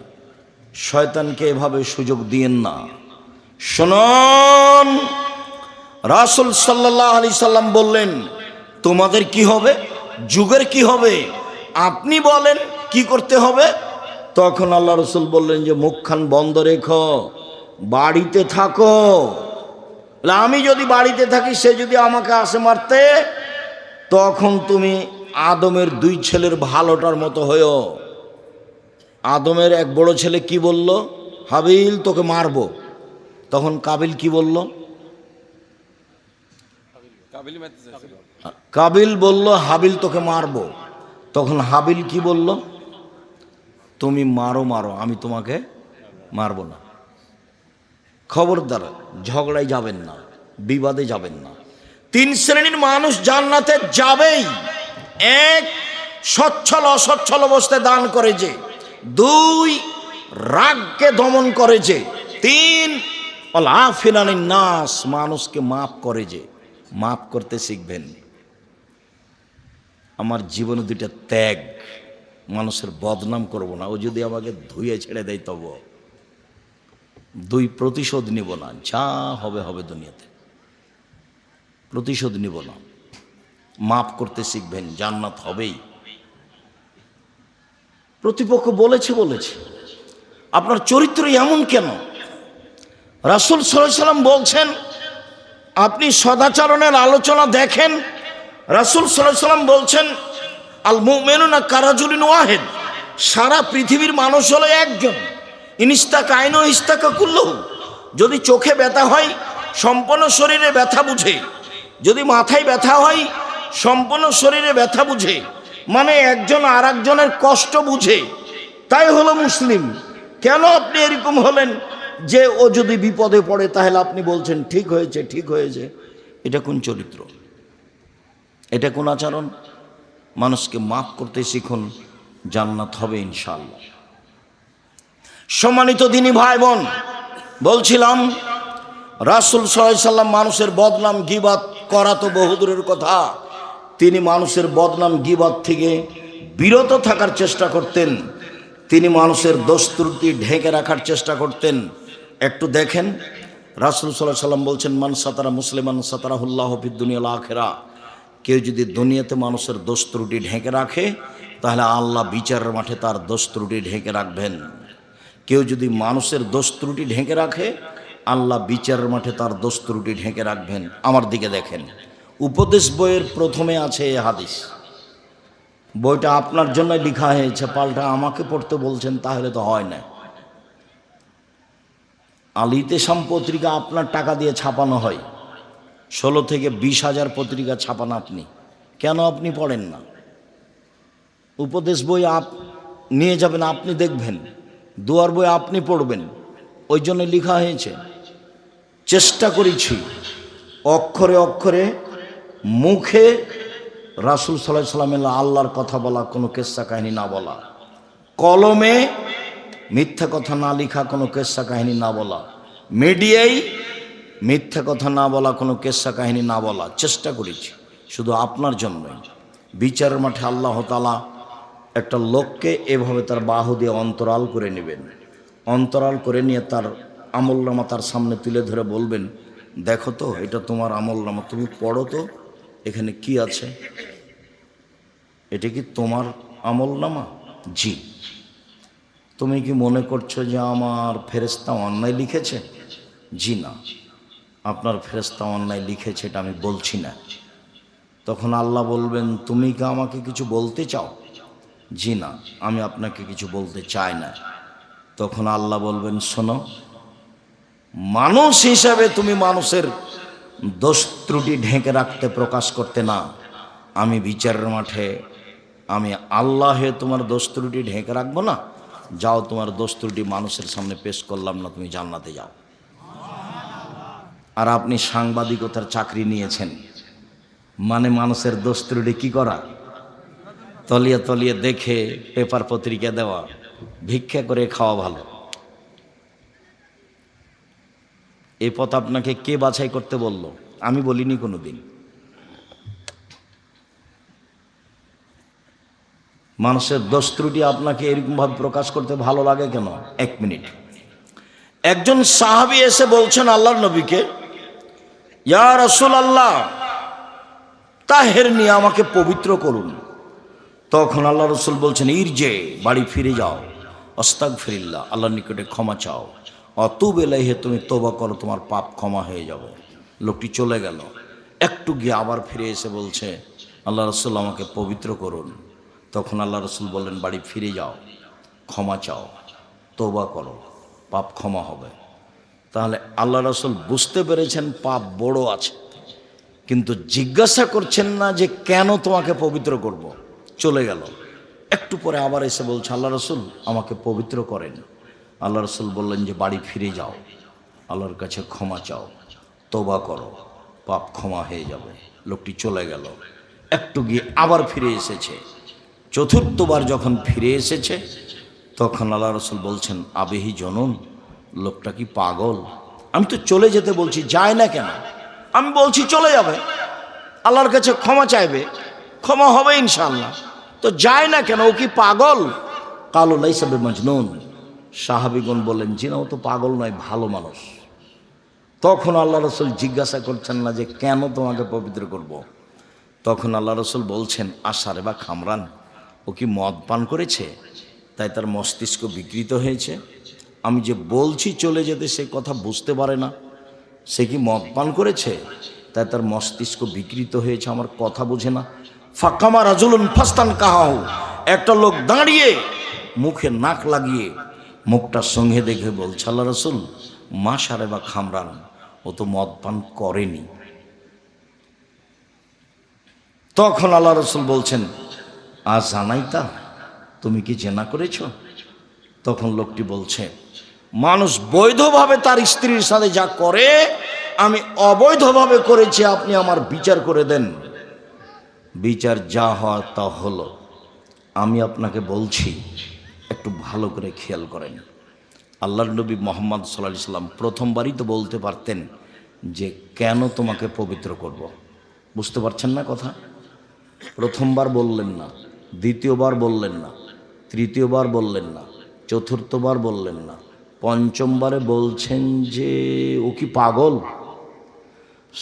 শয়তানকে এভাবে সুযোগ দিয়েন না। শুনুন, রাসূল সাল্লাল্লাহু আলাইহি সাল্লাম বললেন তোমাদের কি হবে, যুগের কি হবে, আপনি বলেন কি করতে হবে। তখন আল্লাহ রসুল বললেন যে মুখখান বন্ধ রেখো, বাড়িতে থাকো। আমি যদি বাড়িতে থাকি, সে যদি আমাকে আসে মারতে, তখন তুমি আদমের 2 ছেলের ভালোটার মতো হয়েও। আদমের এক বড় ছেলে কি বলল? হাবিল তোকে মারবো। তখন কাবিল কি বলল? কাবিল বলল হাবিল তোকে মারবো। তখন হাবিল কি বলল? তুমি মারো মারো, আমি তোমাকে মারবো না। খবরদার ঝগড়ায় যাবেন না, বিবাদে যাবেন না। 3 শ্রেণীর মানুষ জান্নাতে যাবেই। 1, সচ্ছল অসচ্ছল অবস্থায় দান করে যে। 2, রাগকে দমন করে যে। 3, আফিনানিন নাস, মানুষকে মাফ করে যে। মাফ করতে শিখবেন। আমার জীবনে 2টা ত্যাগ, মানুষের বদনাম করব না। ও যদি আমাকে ধুয়ে ছেড়ে দেয় তবু 2, প্রতিশোধ নিব না। যা হবে হবে দুনিয়াতে, প্রতিশোধ নিব না। মাফ করতে শিখবেন, জান্নাত হবেই। প্রতিপক্ষ বলেছে আপনার চরিত্র এমন কেন? রাসূল সাল্লাল্লাহু আলাইহি সাল্লাম বলছেন আপনি সদাচরণের আলোচনা দেখেন। রাসূল সাল্লাল্লাহু আলাইহি সাল্লাম বলছেন আল মুমিনুনা কারাজুলিন ওয়াহিদ, সারা পৃথিবীর মানুষ হলো একজন। ইনিস্তাকা আইনু ইস্তাকা কুল্লুহু, যদি চোখে ব্যথা হয় সম্পূর্ণ শরীরে ব্যথা বুঝে, যদি মাথায় ব্যথা হয় সম্পূর্ণ শরীরে ব্যথা বুঝে, মানে একজন আর একজনের কষ্ট বুঝে, তাই হলো মুসলিম। কেন আপনি এরকম হলেন যে ও যদি বিপদে পড়ে তাহলে আপনি বলছেন ঠিক হয়েছে ঠিক হয়েছে? এটা কোন চরিত্র? এটা কোন আচরণ? মানুষকে মাফ করতে শিখুন, জান্নাত হবে ইনশাআল্লাহ। সম্মানিত দিনী ভাই বোন, বলছিলাম রাসূল সাল্লাল্লাহু আলাইহি সাল্লাম মানুষের বদনাম গীবাত করা তো বহুদূরের কথা, তিনি মানুষের বদনাম গীবাত থেকে বিরত থাকার চেষ্টা করতেন। তিনি মানুষের দোষ ত্রুটি ঢেকে রাখার চেষ্টা করতেন। একটু দেখেন, রাসূল সাল্লাল্লাহু আলাইহি সাল্লাম বলছেন মান সাতারা মুসলিমান সাতারাহুল্লাহু ফিদ দুনিয়া ওয়াল আখিরা, কেউ যদি দুনিয়াতে মানুষের দোষ ত্রুটি ঢেকে রাখে তাহলে আল্লাহ বিচারের মাঠে তার দোষ ত্রুটি ঢেকে রাখবেন। কেউ যদি মানুষের দোষ ত্রুটি ঢেকে রাখে, আল্লাহ বিচারের মাঠে তার দোষ ত্রুটি ঢেকে রাখবেন। আমার দিকে দেখেন, উপদেশ বইয়ের প্রথমে আছে এই হাদিস। বইটা আপনার জন্য লেখা হয়েছে, পাল্টা আমাকে পড়তে বলছেন, তাহলে তো হয় না। আলিতেসাম পত্রিকা আপনার টাকা দিয়ে ছাপানো হয়, 16 থেকে 20,000 পত্রিকা ছাপান আপনি, কেন আপনি পড়েন না? উপদেশ বই নিয়ে যাবেন, আপনি দেখবেন, দুয়ার বই আপনি পড়বেন, ওই জন্য লেখা হয়েছে। চেষ্টা করেছি অক্ষরে অক্ষরে মুখে রাসূল সাল্লাল্লাহু আলাইহি সাল্লামের আল্লাহর কথা বলা, কোনো কিস্সা কাহিনী না বলা, কলমে মিথ্যা কথা না লেখা, কোনো কিস্সা কাহিনী না বলা, মিডিয়ায় মিথ্যা কথা না বলা, কোনো কিস্সা কাহিনী না বলা। চেষ্টা করেছি শুধু আপনার জন্যই। বিচারের মাঠে আল্লাহ তাআলা একটা লোককে এভাবে তার বাহু দিয়ে অন্তরাল করে নেবেন, অন্তরাল করে নিয়ে তার আমলনামা তার সামনে তুলে ধরে বলবেন, দেখো তো এটা তোমার আমলনামা, তুমি পড়ো তো এখানে কি আছে, এটা কি তোমার আমলনামা? জি। তুমি কি মনে করছো যে আমার ফেরেশতা অন্যায় লিখেছে? জি না, আপনার ফেরেশতা অন্যায় লিখেছে এটা আমি বলছি না। তখন আল্লাহ বলবেন, তুমি কি আমাকে কিছু বলতে চাও? জি না, আমি আপনাকে কিছু বলতে চাই না। তখন আল্লাহ বলবেন, শোনো, মানুষ হিসাবে তুমি মানুষের দোষ ত্রুটি ঢেকে রাখতে, প্রকাশ করতে না, আমি বিচারের মাঠে আমি আল্লাহ তোমার দোষ ত্রুটি ঢেকে রাখবো না। যাও, তোমার দোষ ত্রুটি মানুষের সামনে পেশ করলাম না, তুমি জান্নাতে যাও। আর আপনি সাংবাদিকতার চাকরি নিয়েছেন, মানে মানুষের দোষ ত্রুটি কি করা, তলিয়ে তলিয়ে দেখে পেপার পত্রিকা দেওয়া, ভিক্ষা করে খাওয়া ভালো। এই পথ আপনাকে কে বাছাই করতে বলল? আমি বলিনি কোনো দিন। মানুষের দোষ ত্রুটি আপনাকে এরকমভাবে প্রকাশ করতে ভালো লাগে কেন? 1 মিনিট। একজন সাহাবী এসে বলছেন আল্লাহর নবীকে, ইয়া রাসূলুল্লাহ, তাহের নিয়ে আমাকে পবিত্র করুন। তখন আল্লাহ রসুল বলছেন, ইরজে, বাড়ি ফিরে যাও, আস্তাগফিরুল্লাহ, আল্লাহর নিকটে ক্ষমা চাও, অতুব ইলাইহি, তুমি তওবা করো, তোমার পাপ ক্ষমা হয়ে যাবে। লোকটি চলে গেল, একটু গিয়ে আবার ফিরে এসে বলছে, আল্লাহ রসুল আমাকে পবিত্র করুন। তখন আল্লাহ রসুল বললেন, বাড়ি ফিরে যাও, ক্ষমা চাও, তওবা করো, পাপ ক্ষমা হবে। তাহলে আল্লাহ রসুল বুঝতে পেরেছেন পাপ বড় আছে, কিন্তু জিজ্ঞাসা করছেন না যে কেন তোমাকে পবিত্র করব। চলে গেল, একটু পরে আবার এসে বলছে, আল্লাহ রসুল আমাকে পবিত্র করেন। আল্লাহ রসুল বললেন যে বাড়ি ফিরে যাও, আল্লাহর কাছে ক্ষমা চাও, তওবা করো, পাপ ক্ষমা হয়ে যাবে। লোকটি চলে গেল, একটু গিয়ে আবার ফিরে এসেছে। চতুর্থবার যখন ফিরে এসেছে, তখন আল্লাহ রসুল বলছেন, আবেহি জনন, লোকটা কি পাগল? আমি তো চলে যেতে বলছি, যায় না কেন? আমি বলছি চলে যাবে, আল্লাহর কাছে ক্ষমা চাইবে, ক্ষমা হবে ইনশাআল্লাহ, তো যায় না কেন? ও কি পাগল? কালু লাইসা বিমাজনুন, সাহাবীগণ বললেন, জি না, ও তো পাগল নয়, ভালো মানুষ। তখন আল্লাহ রসুল জিজ্ঞাসা করছেন না যে কেন তোমাকে পবিত্র করব। তখন আল্লাহ রসুল বলছেন, আশারে বা খামরান, ও কি মদ পান করেছে, তাই তার মস্তিষ্ক বিকৃত হয়েছে। আমি যে বলছি চলে যেতে, সে কথা বুঝতে পারে না। সে কি মদ পান করেছে, তাই তার মস্তিষ্ক বিকৃত হয়েছে, আমার কথা বোঝে না। ফাকামা রাজুলুন ফাস্তান কাহাহু, একটা লোক দাঁড়িয়ে মুখে নাক লাগিয়ে মুখটা সঙ্গে দেখে বলছে, আল্লাহ রসুল, মা সারে বা খামরান, ও তো মদ পান করেনি। তখন আল্লাহ রসুল বলছেন, আজ জানাইতা, তুমি কি জেনা করেছ? তখন লোকটি বলছে, মানুষ বৈধভাবে তার স্ত্রীর সাথে যা করে আমি অবৈধভাবে করেছি, আপনি আমার বিচার করে দেন। বিচার যা হয় তা হলো। আমি আপনাকে বলছি, একটু ভালো করে খেয়াল করেন। আল্লাহর নবী মুহাম্মদ সাল্লাল্লাহু আলাইহি সাল্লাম প্রথমবারই তো বলতে পারতেন যে কেন তোমাকে পবিত্র করব। বুঝতে পারছেন না কথা? প্রথমবার বললেন না, দ্বিতীয়বার বললেন না, তৃতীয়বার বললেন না, চতুর্থবার বললেন না, পঞ্চমবারে বলছেন যে ও কি পাগল,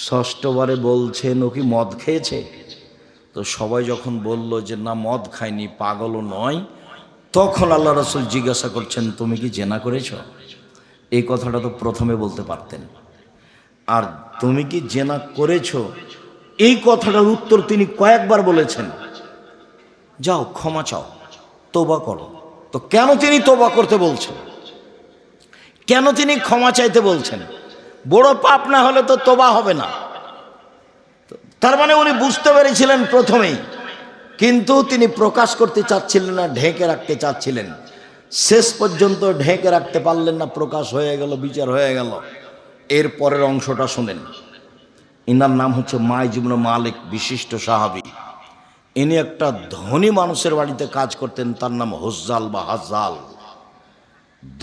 ষষ্ঠবারে বলছেন ও কি মদ খেয়েছে। তো সবাই যখন বলল যে না, মদ খায়নি, পাগলও নয়, তখন আল্লাহ রসুল জিজ্ঞাসা করছেন, তুমি কি জেনা করেছ? এই কথাটা তো প্রথমে বলতে পারতেন। আর তুমি কি জেনা করেছ, এই কথাটার উত্তর তিনি কয়েকবার বলেছেন, যাও ক্ষমা চাও, তওবা করো। তো কেন তিনি তওবা করতে বলছেন? কেন তিনি ক্ষমা চাইতে বলছেন? বড় পাপ না হলে তো তোবা হবে না। তার মানে উনি বুঝতে পেরেছিলেন প্রথমেই, কিন্তু তিনি প্রকাশ করতে চাচ্ছিলেন না, ঢেকে রাখতে চাচ্ছিলেন। শেষ পর্যন্ত ঢেকে রাখতে পারলেন না, প্রকাশ হয়ে গেল, বিচার হয়ে গেল। এর পরের অংশটা শুনেন। ইনার নাম হচ্ছে মাইজ ইবনে মালিক, বিশিষ্ট সাহাবী। ইনি একটা ধনী মানুষের বাড়িতে কাজ করতেন, তার নাম হুজ্জাল বা হাজ্জাল।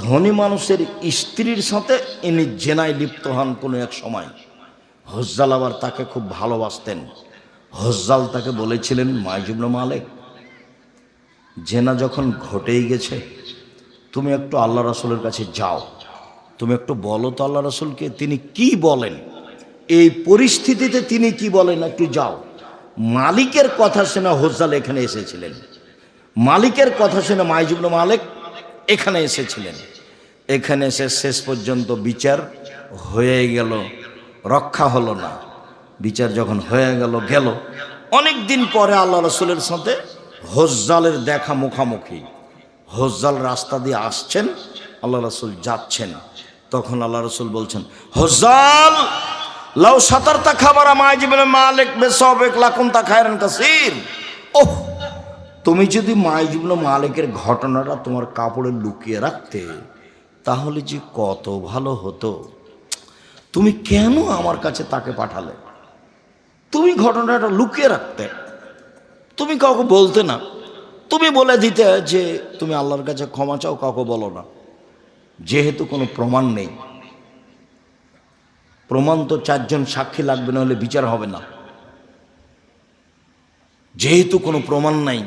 ধনী মানুষের স্ত্রীর সাথে ইনি জেনায় লিপ্ত হন কোনো এক সময়। হুজ্জাল আবার তাকে খুব ভালোবাসতেন। হুজ্জাল তাকে বলেছিলেন, মাইজ ইবনে মালিক, জেনা যখন ঘটেই গেছে, তুমি একটু আল্লাহ রাসূলের কাছে যাও, তুমি একটু বলো তো আল্লাহ রাসূলকে তিনি কি বলেন, এই পরিস্থিতিতে তিনি কি বলেন, একটু যাও। মালিকের কথা শুনে হুজ্জাল এখানে এসেছিলেন। মালিকের কথা শুনে মাইজ ইবনে মালিক এখানে এসেছিলেন। এখানে এসে শেষ পর্যন্ত বিচার হয়ে গেল, রক্ষা হলো না। বিচার যখন হয়ে গেল, অনেক দিন পরে আল্লাহ রাসূলের সাথে হুজ্জালের দেখা মুখামুখি। হুজ্জাল রাস্তা দিয়ে আসছেন, আল্লাহ রাসূল যাচ্ছেন। তখন আল্লাহ রাসূল বলছেন, হুজ্জাল লাউ সাতারতা খাবারা মাইজ ইবনে মালিক বিসাবিক লাকুনতা খায়রান কাসীর। ওহ, তুমি যদি মাইজ ইবনে মালিকের ঘটনাটা তোমার কাপড়ে লুকিয়ে রাখতে, তাহলে যে কত ভালো হতো। তুমি কেন আমার কাছে তাকে পাঠালে? তুমি ঘটনাটা লুকিয়ে রাখতে, তুমি কাউকে বলতে না, তুমি বলে দিতে যে তুমি আল্লাহর কাছে ক্ষমা চাও, কাউকে বলো না। যেহেতু কোনো প্রমাণ নেই, প্রমাণ তো 4 জন সাক্ষী লাগবে, না হলে বিচার হবে না। যেহেতু কোনো প্রমাণ নাই,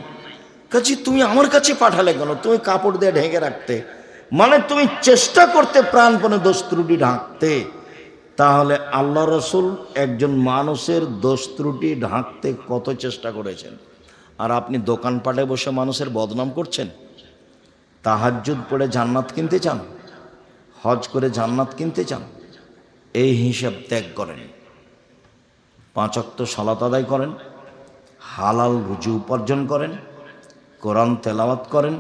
কাজে তুমি আমার কাছে পাঠালে কেন? তুমি কাপড় দিয়ে ঢেকে রাখতে, মানে তুমি চেষ্টা করতে প্রাণপণে দোষ ত্রুটি ঢাকতে। তাহলে আল্লাহ রাসূল একজন মানুষের দোষ ত্রুটি ঢাকতে কত চেষ্টা করেছেন, আর আপনি দোকানপাটে বসে মানুষের বদনাম করছেন। তাহাজ্জুদ পড়ে জান্নাত কিনতে চান, হজ করে জান্নাত কিনতে চান, এই হিসাব ত্যাগ করেন। 5 ওয়াক্ত সালাত আদায় করেন, হালাল রুজি উপার্জন করেন, কোরআন তেলাওয়াত করেন,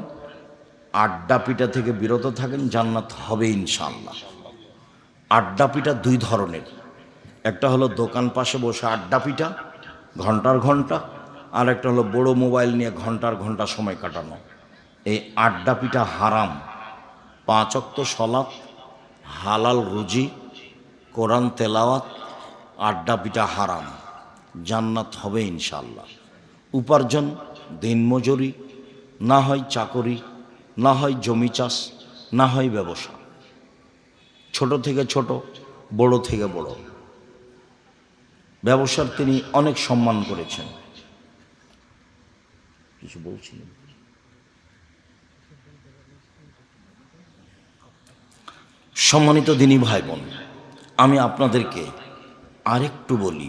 আড্ডা পিটা থেকে বিরত থাকেন, জান্নাত হবে ইনশাআল্লাহ। আড্ডা পিটা 2 ধরনের, একটা হলো দোকান পাশে বসে আড্ডা পিটা ঘন্টার ঘন্টা, আর একটা হলো বড় মোবাইল নিয়ে ঘন্টার ঘন্টা সময় কাটানো। এই আড্ডা পিটা হারাম। 5 ওয়াক্ত সালাত, হালাল রুজি, কোরআন তেলাওয়াত, আড্ডা পিটা হারাম, জান্নাত হবে ইনশাআল্লাহ। উপার্জন দিনমজুরি, না হয় চাকরি, না হয় জমি চাষ, না হয় ব্যবসা। ছোট থেকে ছোট, বড় থেকে বড় ব্যবসার তিনি অনেক সম্মান করেছেন। কিছু বলছিলেন? সম্মানিত দিনী ভাই বোন, আমি আপনাদেরকে আরেকটু বলি,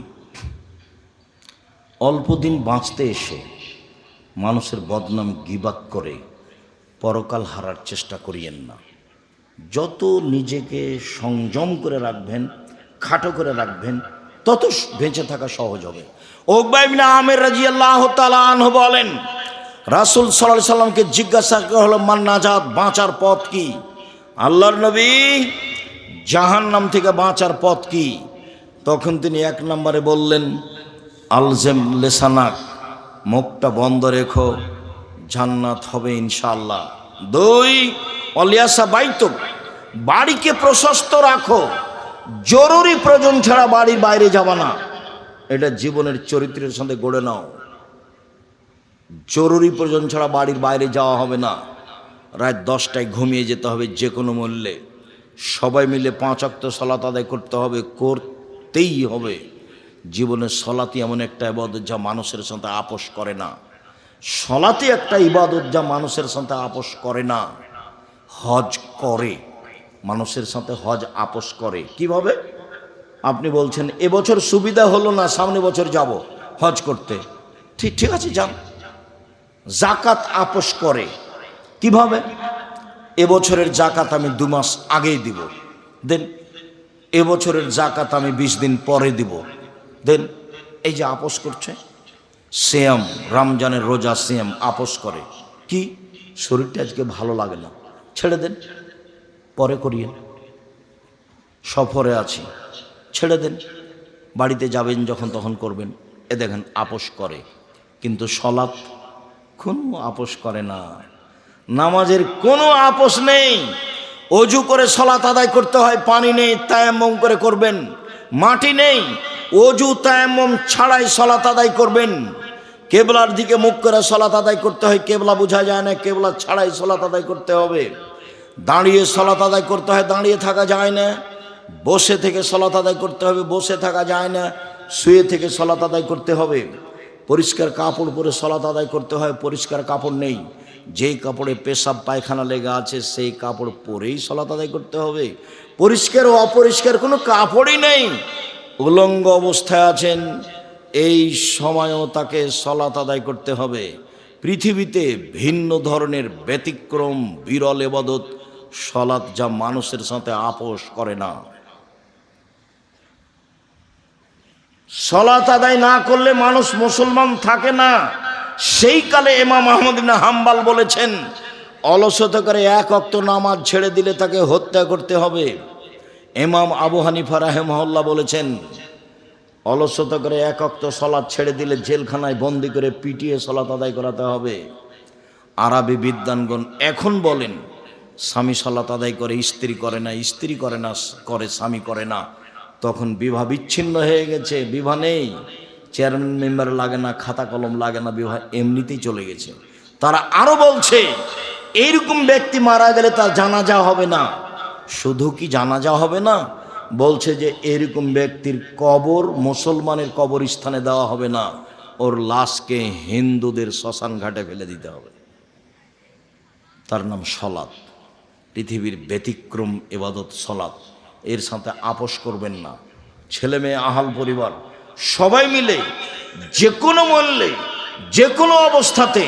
অল্প দিন বাঁচতে এসে মানুষের বদনাম গীবাত করে পরকাল হারার চেষ্টা করিয়েন না। যত নিজেকে সংযম করে রাখবেন, খাটো করে রাখবেন, তত বেঁচে থাকা সহজ হবে। উকবা ইবনে আমির রাদিয়াল্লাহু তাআলা আনহু বলেন, রাসূল সাল্লাল্লাহু আলাইহি সাল্লামকে জিজ্ঞাসা করা হলো, মান নাজাত, বাঁচার পথ কি? আল্লাহর নবী, জাহান্নাম থেকে বাঁচার পথ কি? তখন তিনি 1 নম্বরে বললেন, আলজেম লেসানাক, মুখটা বন্ধ রেখো, জান্নাত হবে ইনশাআল্লাহ। 2, অলিয়াসা বাইতুক, বাড়িকে প্রশস্ত রাখো, জরুরি প্রয়োজন ছাড়া বাড়ির বাইরে যাবা না। এটা জীবনের চরিত্রের সাথে গড়ে নাও। জরুরি প্রয়োজন ছাড়া বাড়ির বাইরে যাওয়া হবে না। রাত 10টায় ঘুমিয়ে যেতে হবে যে কোনো মূল্যে। সবাই মিলে 5 ওয়াক্ত সালাত আদায় করতে হবে, করতেই হবে। জীবনের সলাতি এমন একটা ইবাদত যা মানুষের সাথে আপোষ করে না। সলাতি একটা ইবাদত যা মানুষের সাথে আপোষ করে না। হজ করে, মানুষের সাথে হজ আপোষ করে। কিভাবে? আপনি বলছেন এবছর সুবিধা হলো না, সামনে বছর যাব হজ করতে, ঠিক আছে যান। জাকাত আপোষ করে। কিভাবে? এবছরের জাকাত আমি 2 মাস আগেই দিব, দেন। এবছরের জাকাত আমি 20 দিন পরে দিব, দেন। এই যে আপোষ করছে। সিয়াম, রমজানের রোজা, সিয়াম আপোষ করে। কি? শরীরটা আজকে ভালো লাগে না, ছেড়ে দেন, পরে করিয়েন। সফরে আছি, ছেড়ে দেন, বাড়িতে যাবেন যখন তখন করবেন। এ দেখেন আপোষ করে, কিন্তু সলাৎ কোনো আপোষ করে না। নামাজের কোনো আপোষ নেই। অজু করে সলাত আদায় করতে হয়, পানি নেই, তায়াম্মুম করে করবেন। মাটি নেই, অজু তায়াম্মুম ছাড়াই সলাত আদায় করবেন। কেবলার দিকে মুখ করে সলাত আদায় করতে হয়, কেবলা বোঝা যায় না, কেবলা ছাড়াই সলাত আদায় করতে হবে। দাঁড়িয়ে সলাত আদায় করতে হয়, দাঁড়িয়ে থাকা যায় না। বসে থেকে সলাত আদায় করতে হবে, বসে থাকা যায় না। শুয়ে থেকে সলাত আদায় করতে হবে। পরিষ্কার কাপড় পরে সলাত আদায় করতে হয়, পরিষ্কার কাপড় নেই। যেই কাপড়ে পেশাব পায়খানা লেগে আছে সেই কাপড় পরেই সলাত আদায় করতে হবে। পরিষ্কার ও অপরিষ্কার কোনো কাপড়ই নেই, উলঙ্গ অবস্থায় আছেন, এই সময়ও তাকে সলাত আদায় করতে হবে। পৃথিবীতে ভিন্ন ধরনের ব্যতিক্রম বিরল ইবাদত সলাত, যা মানুষের সাথে আপোষ করে না। সলাত আদায় না করলে মানুষ মুসলমান থাকে না। সেই কালে ইমাম আহমদ ইবনে হাম্বল বলেছেন, অলসতা করে এক ওয়াক্ত নামাজ ছেড়ে দিলে তাকে হত্যা করতে হবে। ইমাম আবু হানিফা রাহিমাহুল্লাহ বলেছেন, অলসতা করে এক ওয়াক্ত সলাত ছেড়ে দিলে জেলখানায় বন্দি করে পিটিয়ে সলাত আদায় করাতে হবে। আরবি বিদ্বানগণ এখন বলেন, স্বামী সলাত আদায় করে, স্ত্রী করে না, স্ত্রী করে না, করে স্বামী করে না, তখন বিবাহ বিচ্ছিন্ন হয়ে গেছে, বিবাহ নেই, চেয়ারম্যান মেম্বার লাগে না, খাতা কলম লাগে না, বিবাহ এমনিতেই চলে গেছে। তারা আরো বলছে, এইরকম ব্যক্তি মারা গেলে তার জানাজা হবে না। শুধু কি জানাজা হবে না, বলছে যে এরকম ব্যক্তির কবর মুসলমানের কবরস্থানে দেওয়া হবে না, ওর লাশকে হিন্দুদের শ্মশান ঘাটে ফেলে দিতে হবে। তার নাম সলাত। পৃথিবীর ব্যতিক্রম ইবাদত সলাত, এর সাথে আপোষ করবেন না। ছেলে মেয়ে, আহাল পরিবার সবাই মিলে যে কোনো মূল্যে যে কোনো অবস্থাতে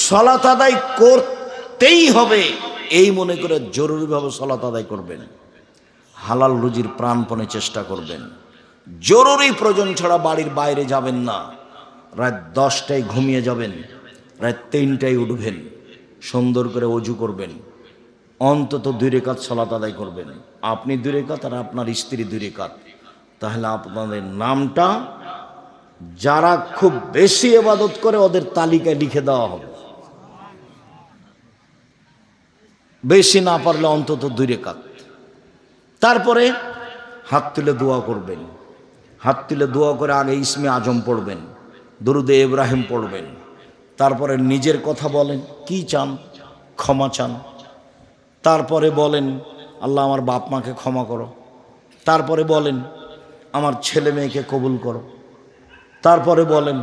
সলাত আদায় করতেই হবে, এই মনে করে জরুরিভাবে সলাত আদায় করবেন। হালাল রুজির প্রাণপণে চেষ্টা করবেন। জরুরি প্রয়োজন ছাড়া বাড়ির বাইরে যাবেন না। রাত 10টায় ঘুমিয়ে যাবেন, রাত 3টায় উঠবেন, সুন্দর করে অজু করবেন, অন্তত 2 রাকাত সালাত আদায় করবেন। আপনি 2 রাকাত আর আপনার স্ত্রী 2 রাকাত। তাহলে আপনাদের নামটা যারা খুব বেশি ইবাদত করে ওদের তালিকায় লিখে দেওয়া হবে। বেশি না পারলে অন্তত 2 রাকাত। তারপরে হাত তুলে দোয়া করবেন। হাত তুলে দোয়া করে আগে ইসমে আজম পড়বেন, দরুদে ইব্রাহিম পড়বেন। তারপরে নিজের কথা বলেন, কি চান, ক্ষমা চান। তারপরে বলেন, আল্লাহ আমার বাপ মাকে ক্ষমা করো। তারপরে বলেন, আমার ছেলে মেয়েকে কবুল করো। তারপরে বলেন,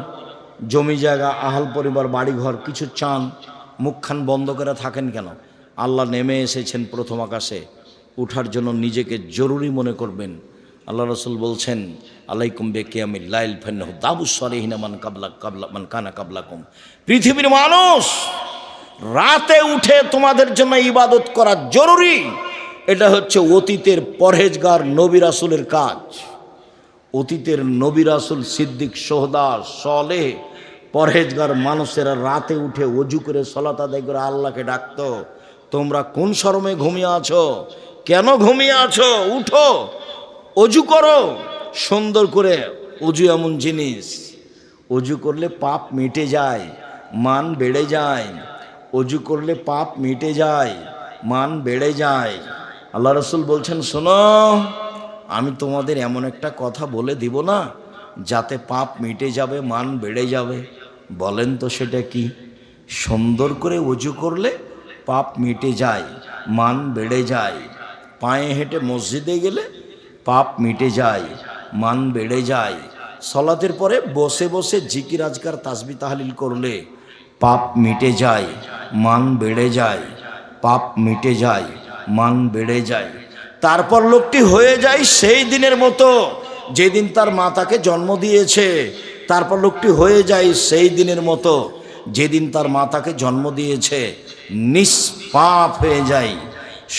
জমি জায়গা, আহাল পরিবার, বাড়িঘর কিছু চান। মুখখান বন্ধ করে থাকেন কেন? আল্লাহ নেমে এসেছেন প্রথম আকাশে, উঠার জন্য নিজেকে জরুরি মনে করবেন। আল্লাহ রসুল বলছেন, আলাইকুম বিকিয়ামিল লাইল ফান্নাহু দাবুস সালিহিনা মান কানা কাবলাকুম। পৃথিবীর মানুষ, রাতে উঠে তোমাদের জন্য ইবাদত করা জরুরি। এটা হচ্ছে অতীতের পরহেজগার নবী রাসূলের কাজ। অতীতের নবী রাসূল, সিদ্দিক, সোহদা, সালেহ, পরহেজগার মানুষেরা রাতে উঠে অজু করে সালাত আদায় করে আল্লাহকে ডাকতো। তোমরা কোন শরমে ঘুমিয়ে আছো? কেন ঘুমিয়ে আছো? উঠো, অজু করো সুন্দর করে। অজু এমন জিনিস, অজু করলে পাপ মিটে যায়, মান বেড়ে যায়। অজু করলে পাপ মিটে যায়, মান বেড়ে যায়। আল্লাহ রসুল বলছেন, শোনো, আমি তোমাদের এমন একটা কথা বলে দিব না যাতে পাপ মিটে যাবে, মান বেড়ে যাবে। বলেন তো সেটা কি? সুন্দর করে অজু করলে পাপ মিটে যায়, মান বেড়ে যায়। পায়ে হেঁটে মসজিদে গেলে পাপ মিটে যায়, মান বেড়ে যায়। সলাতের পরে বসে বসে জিকির আজকার তাসবিহ তাহলিল করলে পাপ মিটে যায়, মান বেড়ে যায়। পাপ মিটে যায়, মান বেড়ে যায়। তারপর লোকটি হয়ে যায় সেই দিনের মতো যেদিন তার মা তাকে জন্ম দিয়েছে। তারপর লোকটি হয়ে যায় সেই দিনের মতো যেদিন তার মা তাকে জন্ম দিয়েছে, নিষ্পাপ হয়ে যায়।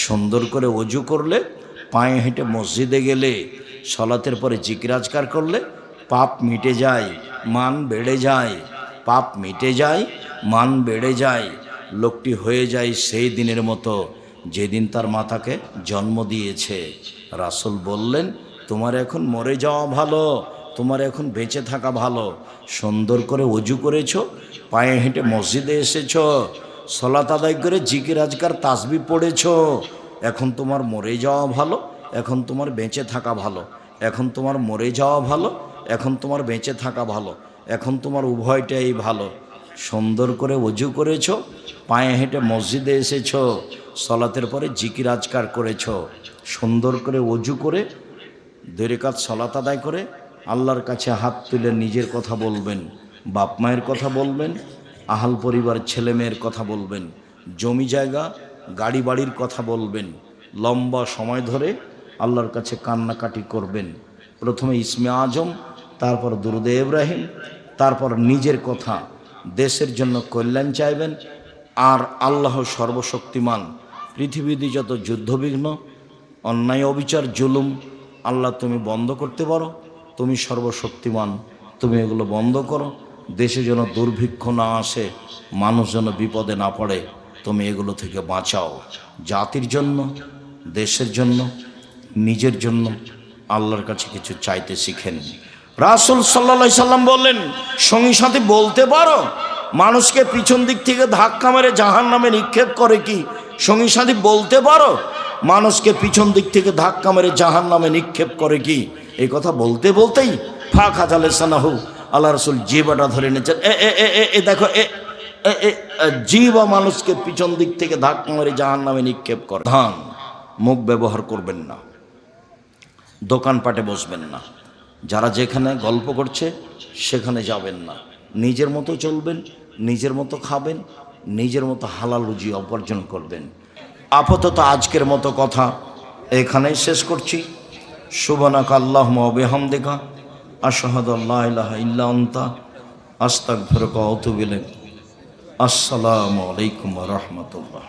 সুন্দর করে অজু করলে, পায়ে হেঁটে মসজিদে গেলে, সলাতের পরে জিকির আজকার করলে পাপ মিটে যায়, মান বেড়ে যায়। পাপ মিটে যায়, মান বেড়ে যায়। লোকটি হয়ে যায় সেই দিনের মতো যেদিন তার মাতাকে জন্ম দিয়েছে। রাসূল বললেন, তোমার এখন মরে যাওয়া ভালো, তোমার এখন বেঁচে থাকা ভালো। সুন্দর করে ওযু করেছো, পায়ে হেঁটে মসজিদে এসেছো, সালাত আদায় করে জিকির আজকার তাসবিহ পড়েছো। এখন তোমার মরে যাওয়া ভালো, এখন তোমার বেঁচে থাকা ভালো। এখন তোমার মরে যাওয়া ভালো, এখন তোমার বেঁচে থাকা ভালো। এখন তোমার উভয়টাই ভালো। সুন্দর করে ওযু করেছো, পায়ে হেঁটে মসজিদে এসেছো, সালাতের পরে জিকির আজকার করেছো। সুন্দর করে ওযু করে 2 রাকাত সালাত আদায় করে আল্লাহর কাছে হাত তুলে নিজের কথা বলবেন, বাপ মায়ের কথা বলবেন, আহাল পরিবার ছেলে মেয়ের কথা বলবেন, জমি জায়গা গাড়ি বাড়ির কথা বলবেন। লম্বা সময় ধরে আল্লাহর কাছে কান্নাকাটি করবেন। প্রথমে ইসমে আজম, তারপর দুরুদে ইব্রাহিম, তারপর নিজের কথা, দেশের জন্য কল্যাণ চাইবেন। আর আল্লাহ সর্বশক্তিমান, পৃথিবীতে যত যুদ্ধবিঘ্ন, অন্যায় অবিচার জুলুম, আল্লাহ তুমি বন্ধ করতে পারো, তুমি সর্বশক্তিমান, তুমি এগুলো বন্ধ করো। দেশে যেন দুর্ভিক্ষ না আসে, মানুষ যেন বিপদে না পড়ে, তুমি এগুলো থেকে বাঁচাও। জাতির জন্য, দেশের জন্য, নিজের জন্য আল্লাহর কাছে কিছু চাইতে শিখেন। রাসূল সাল্লাল্লাহু আলাইহি সাল্লাম বললেন, সঙ্গী সাথী বলতে পারো মানুষকে পিছন দিক থেকে ধাক্কা মেরে জাহান্নামে নিক্ষেপ করে কি? সঙ্গী সাথী বলতে পারো মানুষকে পিছন দিক থেকে ধাক্কা মেরে জাহান্নামে নিক্ষেপ করে কি? এই কথা বলতে বলতেই ফাঁকা লিসানাহু, আল্লাহ রাসূল জিহ্বাটা ধরে নিয়েছেন। দেখো, জিহ্বা মানুষকে পিছন দিক থেকে ধাক্কা মেরে জাহান্নামে নিক্ষেপ করে। ধান মুখ ব্যবহার করবেন না, দোকানপাটে বসবেন না, যারা যেখানে গল্প করছে সেখানে যাবেন না। নিজের মতো চলবেন, নিজের মতো খাবেন, নিজের মতো হালাল রুজি উপার্জন করবেন। আপাতত আজকের মতো কথা এখানেই শেষ করছি। সুবহানাকা আল্লাহুম্মা ওয়া বিহামদিকা আশহাদু আল্লা ইলাহা ইল্লা আনতা আস্তাগফিরুকা ওয়া আতুবু ইলাইক। আসসালামু আলাইকুম ওয়া রাহমাতুল্লাহ।